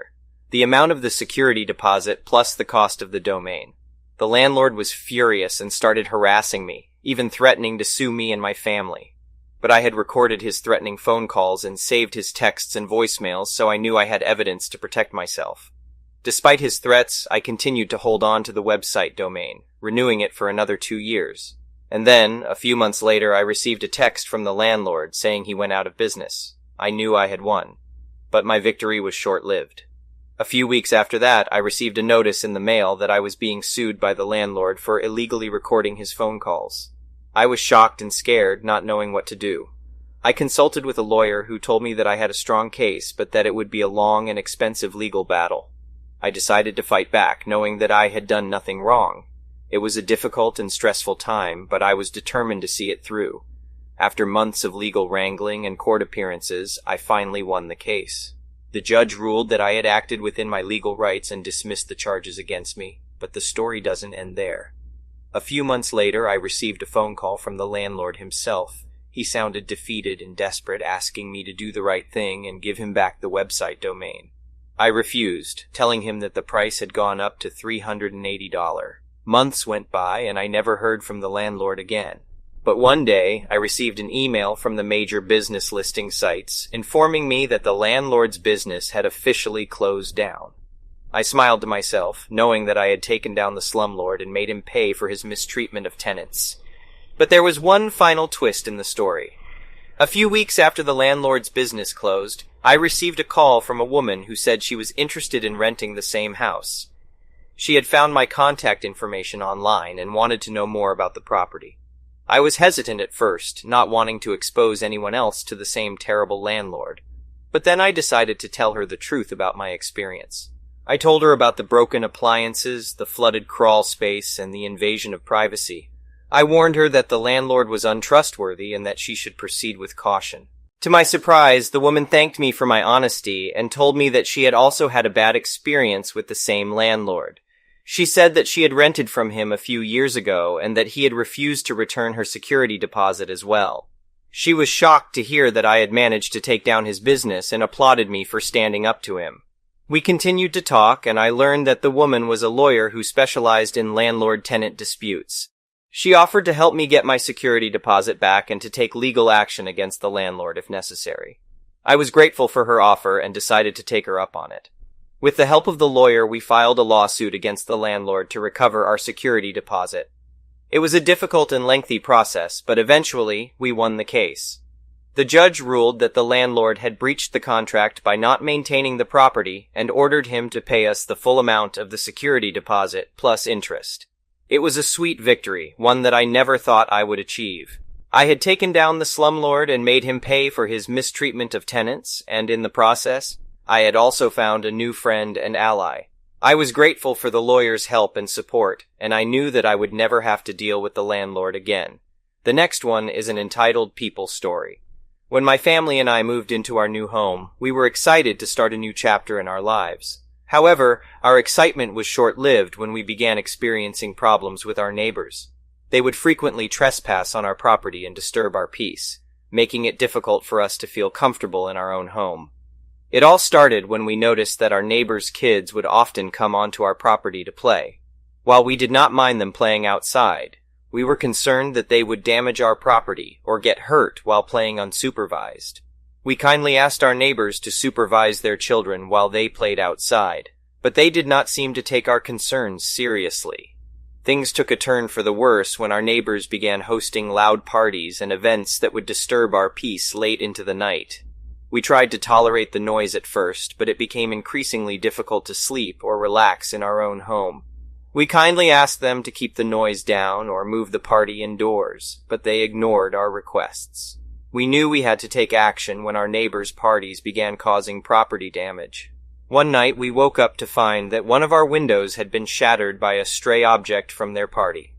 the amount of the security deposit plus the cost of the domain. The landlord was furious and started harassing me, even threatening to sue me and my family. But I had recorded his threatening phone calls and saved his texts and voicemails, so I knew I had evidence to protect myself. Despite his threats, I continued to hold on to the website domain, renewing it for another 2 years. And then, a few months later, I received a text from the landlord saying he went out of business. I knew I had won. But my victory was short-lived. A few weeks after that, I received a notice in the mail that I was being sued by the landlord for illegally recording his phone calls. I was shocked and scared, not knowing what to do. I consulted with a lawyer who told me that I had a strong case, but that it would be a long and expensive legal battle. I decided to fight back, knowing that I had done nothing wrong. It was a difficult and stressful time, but I was determined to see it through. After months of legal wrangling and court appearances, I finally won the case. The judge ruled that I had acted within my legal rights and dismissed the charges against me, but the story doesn't end there. A few months later, I received a phone call from the landlord himself. He sounded defeated and desperate, asking me to do the right thing and give him back the website domain. I refused, telling him that the price had gone up to $380. Months went by, and I never heard from the landlord again. But one day, I received an email from the major business listing sites informing me that the landlord's business had officially closed down. I smiled to myself, knowing that I had taken down the slumlord and made him pay for his mistreatment of tenants. But there was one final twist in the story. A few weeks after the landlord's business closed, I received a call from a woman who said she was interested in renting the same house. She had found my contact information online and wanted to know more about the property. I was hesitant at first, not wanting to expose anyone else to the same terrible landlord. But then I decided to tell her the truth about my experience. I told her about the broken appliances, the flooded crawl space, and the invasion of privacy. I warned her that the landlord was untrustworthy and that she should proceed with caution. To my surprise, the woman thanked me for my honesty and told me that she had also had a bad experience with the same landlord. She said that she had rented from him a few years ago and that he had refused to return her security deposit as well. She was shocked to hear that I had managed to take down his business and applauded me for standing up to him. We continued to talk, and I learned that the woman was a lawyer who specialized in landlord-tenant disputes. She offered to help me get my security deposit back and to take legal action against the landlord if necessary. I was grateful for her offer and decided to take her up on it. With the help of the lawyer, we filed a lawsuit against the landlord to recover our security deposit. It was a difficult and lengthy process, but eventually, we won the case. The judge ruled that the landlord had breached the contract by not maintaining the property and ordered him to pay us the full amount of the security deposit plus interest. It was a sweet victory, one that I never thought I would achieve. I had taken down the slumlord and made him pay for his mistreatment of tenants, and in the process, I had also found a new friend and ally. I was grateful for the lawyer's help and support, and I knew that I would never have to deal with the landlord again. The next one is an entitled People story. When my family and I moved into our new home, we were excited to start a new chapter in our lives. However, our excitement was short-lived when we began experiencing problems with our neighbors. They would frequently trespass on our property and disturb our peace, making it difficult for us to feel comfortable in our own home. It all started when we noticed that our neighbors' kids would often come onto our property to play. While we did not mind them playing outside, we were concerned that they would damage our property or get hurt while playing unsupervised. We kindly asked our neighbors to supervise their children while they played outside, but they did not seem to take our concerns seriously. Things took a turn for the worse when our neighbors began hosting loud parties and events that would disturb our peace late into the night. We tried to tolerate the noise at first, but it became increasingly difficult to sleep or relax in our own home. We kindly asked them to keep the noise down or move the party indoors, but they ignored our requests. We knew we had to take action when our neighbors' parties began causing property damage. One night we woke up to find that one of our windows had been shattered by a stray object from their party.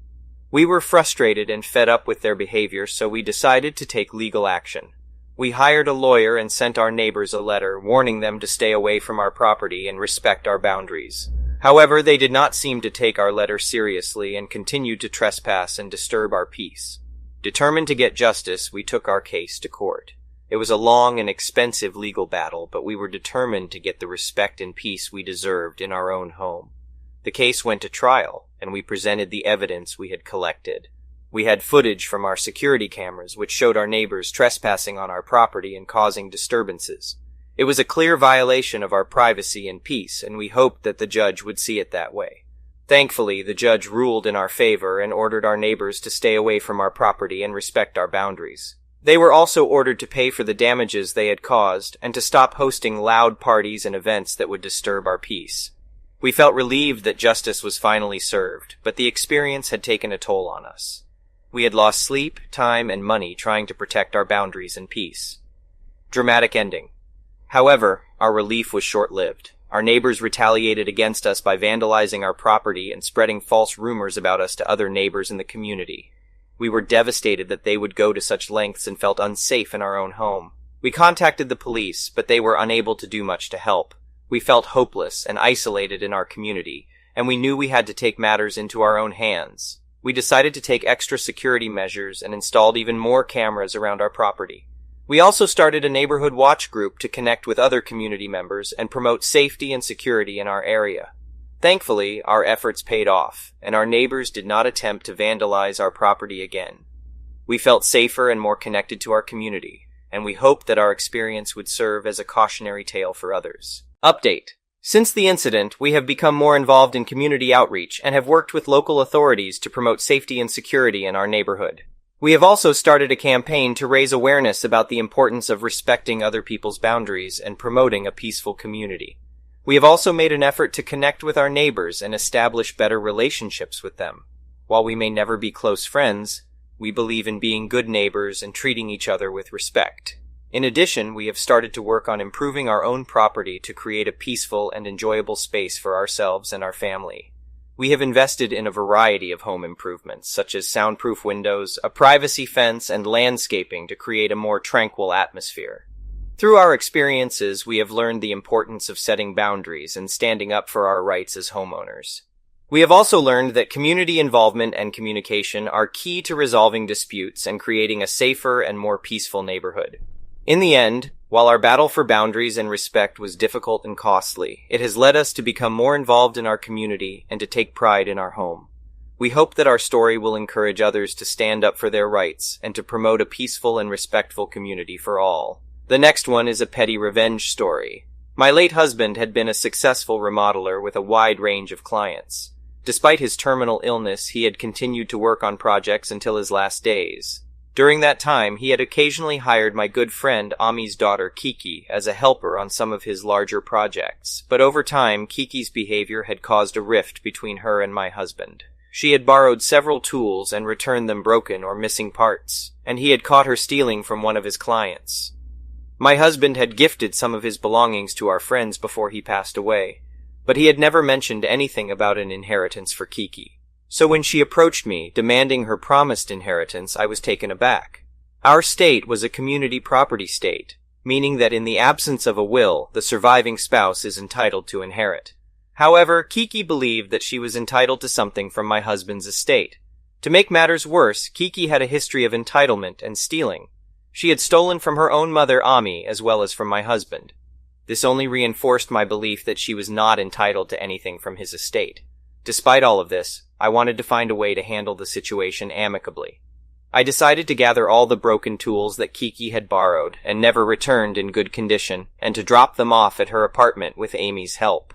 We were frustrated and fed up with their behavior, so we decided to take legal action. We hired a lawyer and sent our neighbors a letter warning them to stay away from our property and respect our boundaries. However, they did not seem to take our letter seriously and continued to trespass and disturb our peace. Determined to get justice, we took our case to court. It was a long and expensive legal battle, but we were determined to get the respect and peace we deserved in our own home. The case went to trial, and we presented the evidence we had collected. We had footage from our security cameras which showed our neighbors trespassing on our property and causing disturbances. It was a clear violation of our privacy and peace, and we hoped that the judge would see it that way. Thankfully, the judge ruled in our favor and ordered our neighbors to stay away from our property and respect our boundaries. They were also ordered to pay for the damages they had caused and to stop hosting loud parties and events that would disturb our peace. We felt relieved that justice was finally served, but the experience had taken a toll on us. We had lost sleep, time, and money trying to protect our boundaries and peace. Dramatic ending. However, our relief was short-lived. Our neighbors retaliated against us by vandalizing our property and spreading false rumors about us to other neighbors in the community. We were devastated that they would go to such lengths and felt unsafe in our own home. We contacted the police, but they were unable to do much to help. We felt hopeless and isolated in our community, and we knew we had to take matters into our own hands. We decided to take extra security measures and installed even more cameras around our property. We also started a neighborhood watch group to connect with other community members and promote safety and security in our area. Thankfully, our efforts paid off, and our neighbors did not attempt to vandalize our property again. We felt safer and more connected to our community, and we hoped that our experience would serve as a cautionary tale for others. Update. Since the incident, we have become more involved in community outreach and have worked with local authorities to promote safety and security in our neighborhood. We have also started a campaign to raise awareness about the importance of respecting other people's boundaries and promoting a peaceful community. We have also made an effort to connect with our neighbors and establish better relationships with them. While we may never be close friends, we believe in being good neighbors and treating each other with respect. In addition, we have started to work on improving our own property to create a peaceful and enjoyable space for ourselves and our family. We have invested in a variety of home improvements, such as soundproof windows, a privacy fence, and landscaping to create a more tranquil atmosphere. Through our experiences, we have learned the importance of setting boundaries and standing up for our rights as homeowners. We have also learned that community involvement and communication are key to resolving disputes and creating a safer and more peaceful neighborhood. In the end, while our battle for boundaries and respect was difficult and costly, it has led us to become more involved in our community and to take pride in our home. We hope that our story will encourage others to stand up for their rights and to promote a peaceful and respectful community for all. The next one is a petty revenge story. My late husband had been a successful remodeler with a wide range of clients. Despite his terminal illness, he had continued to work on projects until his last days. During that time, he had occasionally hired my good friend Ami's daughter Kiki as a helper on some of his larger projects, but over time, Kiki's behavior had caused a rift between her and my husband. She had borrowed several tools and returned them broken or missing parts, and he had caught her stealing from one of his clients. My husband had gifted some of his belongings to our friends before he passed away, but he had never mentioned anything about an inheritance for Kiki. So when she approached me, demanding her promised inheritance, I was taken aback. Our state was a community property state, meaning that in the absence of a will, the surviving spouse is entitled to inherit. However, Kiki believed that she was entitled to something from my husband's estate. To make matters worse, Kiki had a history of entitlement and stealing. She had stolen from her own mother, Ami, as well as from my husband. This only reinforced my belief that she was not entitled to anything from his estate. Despite all of this, I wanted to find a way to handle the situation amicably. I decided to gather all the broken tools that Kiki had borrowed and never returned in good condition, and to drop them off at her apartment with Amy's help.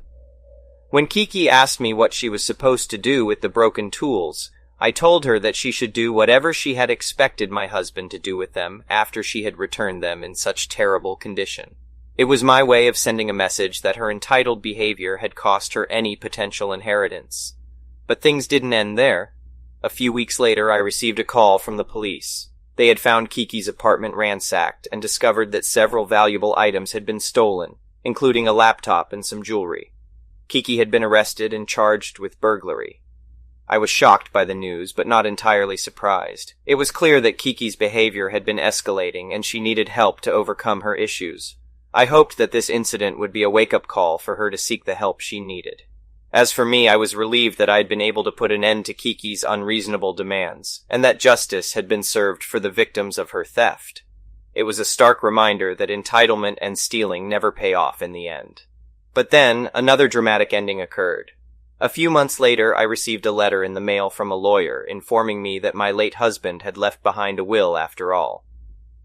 When Kiki asked me what she was supposed to do with the broken tools, I told her that she should do whatever she had expected my husband to do with them after she had returned them in such terrible condition. It was my way of sending a message that her entitled behavior had cost her any potential inheritance. But things didn't end there. A few weeks later, I received a call from the police. They had found Kiki's apartment ransacked and discovered that several valuable items had been stolen, including a laptop and some jewelry. Kiki had been arrested and charged with burglary. I was shocked by the news, but not entirely surprised. It was clear that Kiki's behavior had been escalating and she needed help to overcome her issues. I hoped that this incident would be a wake-up call for her to seek the help she needed. As for me, I was relieved that I had been able to put an end to Kiki's unreasonable demands, and that justice had been served for the victims of her theft. It was a stark reminder that entitlement and stealing never pay off in the end. But then, another dramatic ending occurred. A few months later, I received a letter in the mail from a lawyer informing me that my late husband had left behind a will after all.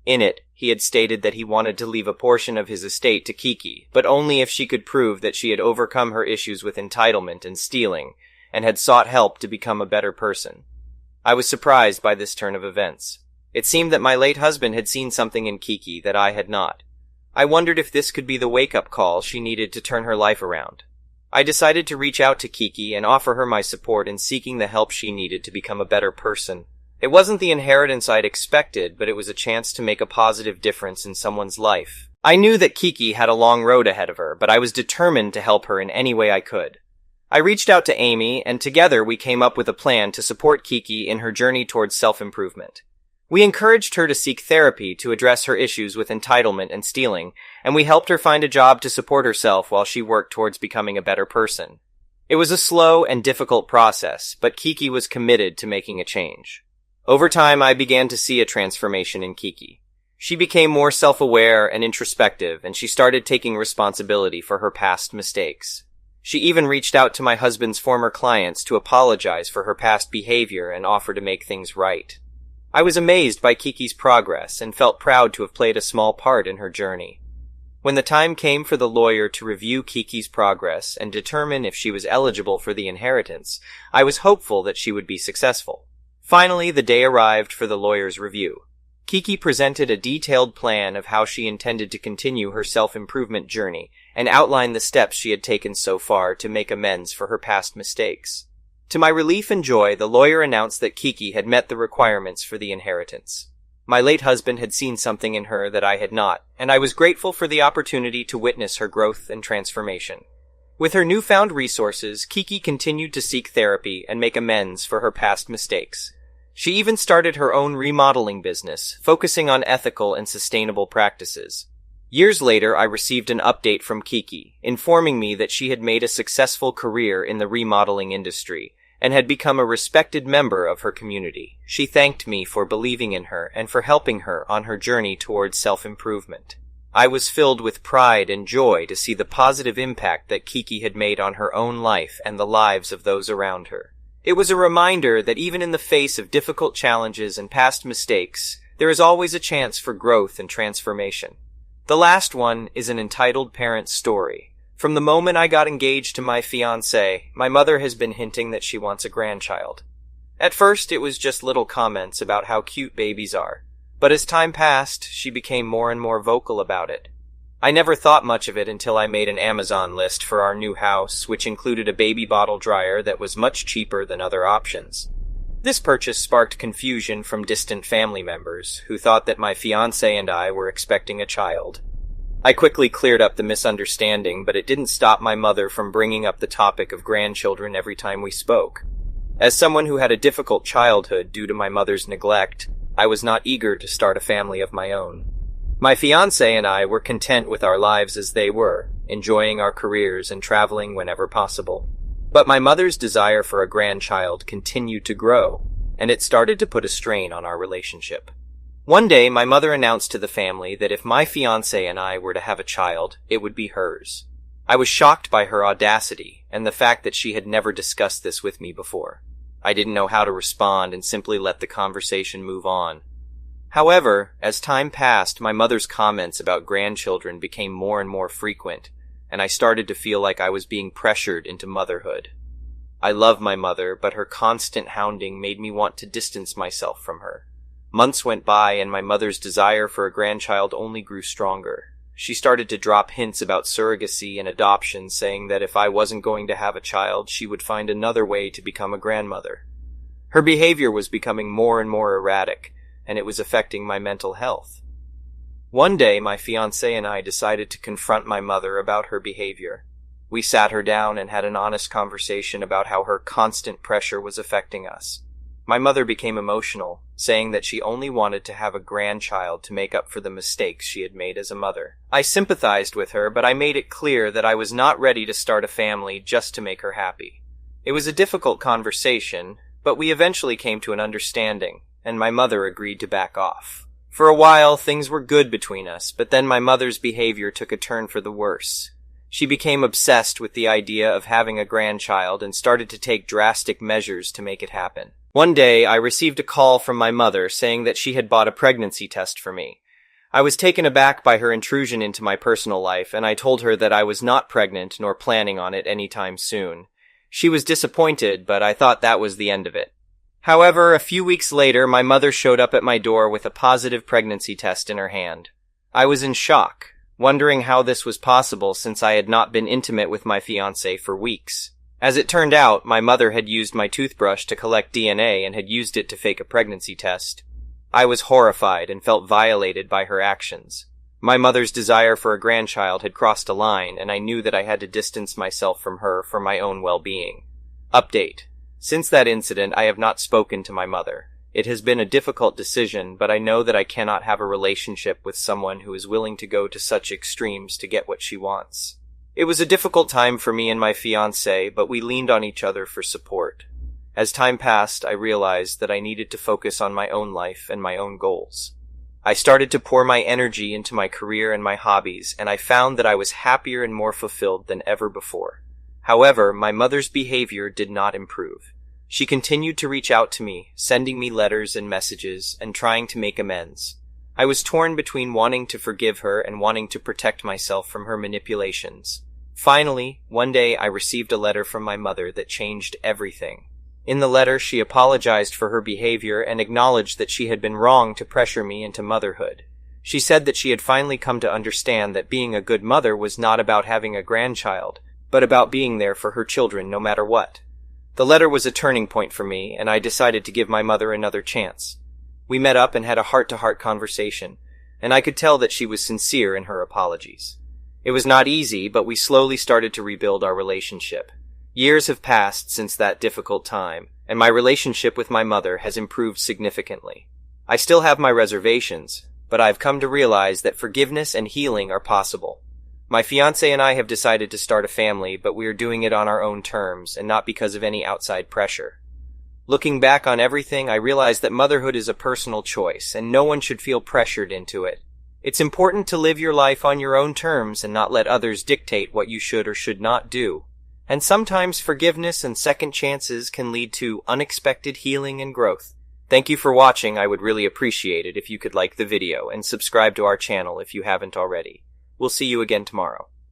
In it, he had stated that he wanted to leave a portion of his estate to Kiki, but only if she could prove that she had overcome her issues with entitlement and stealing, and had sought help to become a better person. I was surprised by this turn of events. It seemed that my late husband had seen something in Kiki that I had not. I wondered if this could be the wake-up call she needed to turn her life around. I decided to reach out to Kiki and offer her my support in seeking the help she needed to become a better person. It wasn't the inheritance I'd expected, but it was a chance to make a positive difference in someone's life. I knew that Kiki had a long road ahead of her, but I was determined to help her in any way I could. I reached out to Amy, and together we came up with a plan to support Kiki in her journey towards self-improvement. We encouraged her to seek therapy to address her issues with entitlement and stealing, and we helped her find a job to support herself while she worked towards becoming a better person. It was a slow and difficult process, but Kiki was committed to making a change. Over time, I began to see a transformation in Kiki. She became more self-aware and introspective, and she started taking responsibility for her past mistakes. She even reached out to my husband's former clients to apologize for her past behavior and offer to make things right. I was amazed by Kiki's progress and felt proud to have played a small part in her journey. When the time came for the lawyer to review Kiki's progress and determine if she was eligible for the inheritance, I was hopeful that she would be successful. Finally, the day arrived for the lawyer's review. Kiki presented a detailed plan of how she intended to continue her self-improvement journey and outlined the steps she had taken so far to make amends for her past mistakes. To my relief and joy, the lawyer announced that Kiki had met the requirements for the inheritance. My late husband had seen something in her that I had not, and I was grateful for the opportunity to witness her growth and transformation. With her newfound resources, Kiki continued to seek therapy and make amends for her past mistakes. She even started her own remodeling business, focusing on ethical and sustainable practices. Years later, I received an update from Kiki, informing me that she had made a successful career in the remodeling industry and had become a respected member of her community. She thanked me for believing in her and for helping her on her journey towards self-improvement. I was filled with pride and joy to see the positive impact that Kiki had made on her own life and the lives of those around her. It was a reminder that even in the face of difficult challenges and past mistakes, there is always a chance for growth and transformation. The last one is an entitled parent's story. From the moment I got engaged to my fiancé, my mother has been hinting that she wants a grandchild. At first, it was just little comments about how cute babies are, but as time passed, she became more and more vocal about it. I never thought much of it until I made an Amazon list for our new house, which included a baby bottle dryer that was much cheaper than other options. This purchase sparked confusion from distant family members, who thought that my fiancé and I were expecting a child. I quickly cleared up the misunderstanding, but it didn't stop my mother from bringing up the topic of grandchildren every time we spoke. As someone who had a difficult childhood due to my mother's neglect, I was not eager to start a family of my own. My fiancé and I were content with our lives as they were, enjoying our careers and traveling whenever possible. But my mother's desire for a grandchild continued to grow, and it started to put a strain on our relationship. One day, my mother announced to the family that if my fiancé and I were to have a child, it would be hers. I was shocked by her audacity and the fact that she had never discussed this with me before. I didn't know how to respond and simply let the conversation move on. However, as time passed, my mother's comments about grandchildren became more and more frequent, and I started to feel like I was being pressured into motherhood. I love my mother, but her constant hounding made me want to distance myself from her. Months went by, and my mother's desire for a grandchild only grew stronger. She started to drop hints about surrogacy and adoption, saying that if I wasn't going to have a child, she would find another way to become a grandmother. Her behavior was becoming more and more erratic, and it was affecting my mental health. One day, my fiancé and I decided to confront my mother about her behavior. We sat her down and had an honest conversation about how her constant pressure was affecting us. My mother became emotional, saying that she only wanted to have a grandchild to make up for the mistakes she had made as a mother. I sympathized with her, but I made it clear that I was not ready to start a family just to make her happy. It was a difficult conversation, but we eventually came to an understanding, and my mother agreed to back off. For a while, things were good between us, but then my mother's behavior took a turn for the worse. She became obsessed with the idea of having a grandchild and started to take drastic measures to make it happen. One day, I received a call from my mother saying that she had bought a pregnancy test for me. I was taken aback by her intrusion into my personal life, and I told her that I was not pregnant nor planning on it anytime soon. She was disappointed, but I thought that was the end of it. However, a few weeks later, my mother showed up at my door with a positive pregnancy test in her hand. I was in shock, wondering how this was possible since I had not been intimate with my fiancé for weeks. As it turned out, my mother had used my toothbrush to collect DNA and had used it to fake a pregnancy test. I was horrified and felt violated by her actions. My mother's desire for a grandchild had crossed a line, and I knew that I had to distance myself from her for my own well-being. Update. Since that incident, I have not spoken to my mother. It has been a difficult decision, but I know that I cannot have a relationship with someone who is willing to go to such extremes to get what she wants. It was a difficult time for me and my fiancé, but we leaned on each other for support. As time passed, I realized that I needed to focus on my own life and my own goals. I started to pour my energy into my career and my hobbies, and I found that I was happier and more fulfilled than ever before. However, my mother's behavior did not improve. She continued to reach out to me, sending me letters and messages, and trying to make amends. I was torn between wanting to forgive her and wanting to protect myself from her manipulations. Finally, one day I received a letter from my mother that changed everything. In the letter, she apologized for her behavior and acknowledged that she had been wrong to pressure me into motherhood. She said that she had finally come to understand that being a good mother was not about having a grandchild, but about being there for her children no matter what. The letter was a turning point for me, and I decided to give my mother another chance. We met up and had a heart-to-heart conversation, and I could tell that she was sincere in her apologies. It was not easy, but we slowly started to rebuild our relationship. Years have passed since that difficult time, and my relationship with my mother has improved significantly. I still have my reservations, but I've come to realize that forgiveness and healing are possible. My fiancé and I have decided to start a family, but we are doing it on our own terms and not because of any outside pressure. Looking back on everything, I realize that motherhood is a personal choice, and no one should feel pressured into it. It's important to live your life on your own terms and not let others dictate what you should or should not do. And sometimes forgiveness and second chances can lead to unexpected healing and growth. Thank you for watching. I would really appreciate it if you could like the video and subscribe to our channel if you haven't already. We'll see you again tomorrow.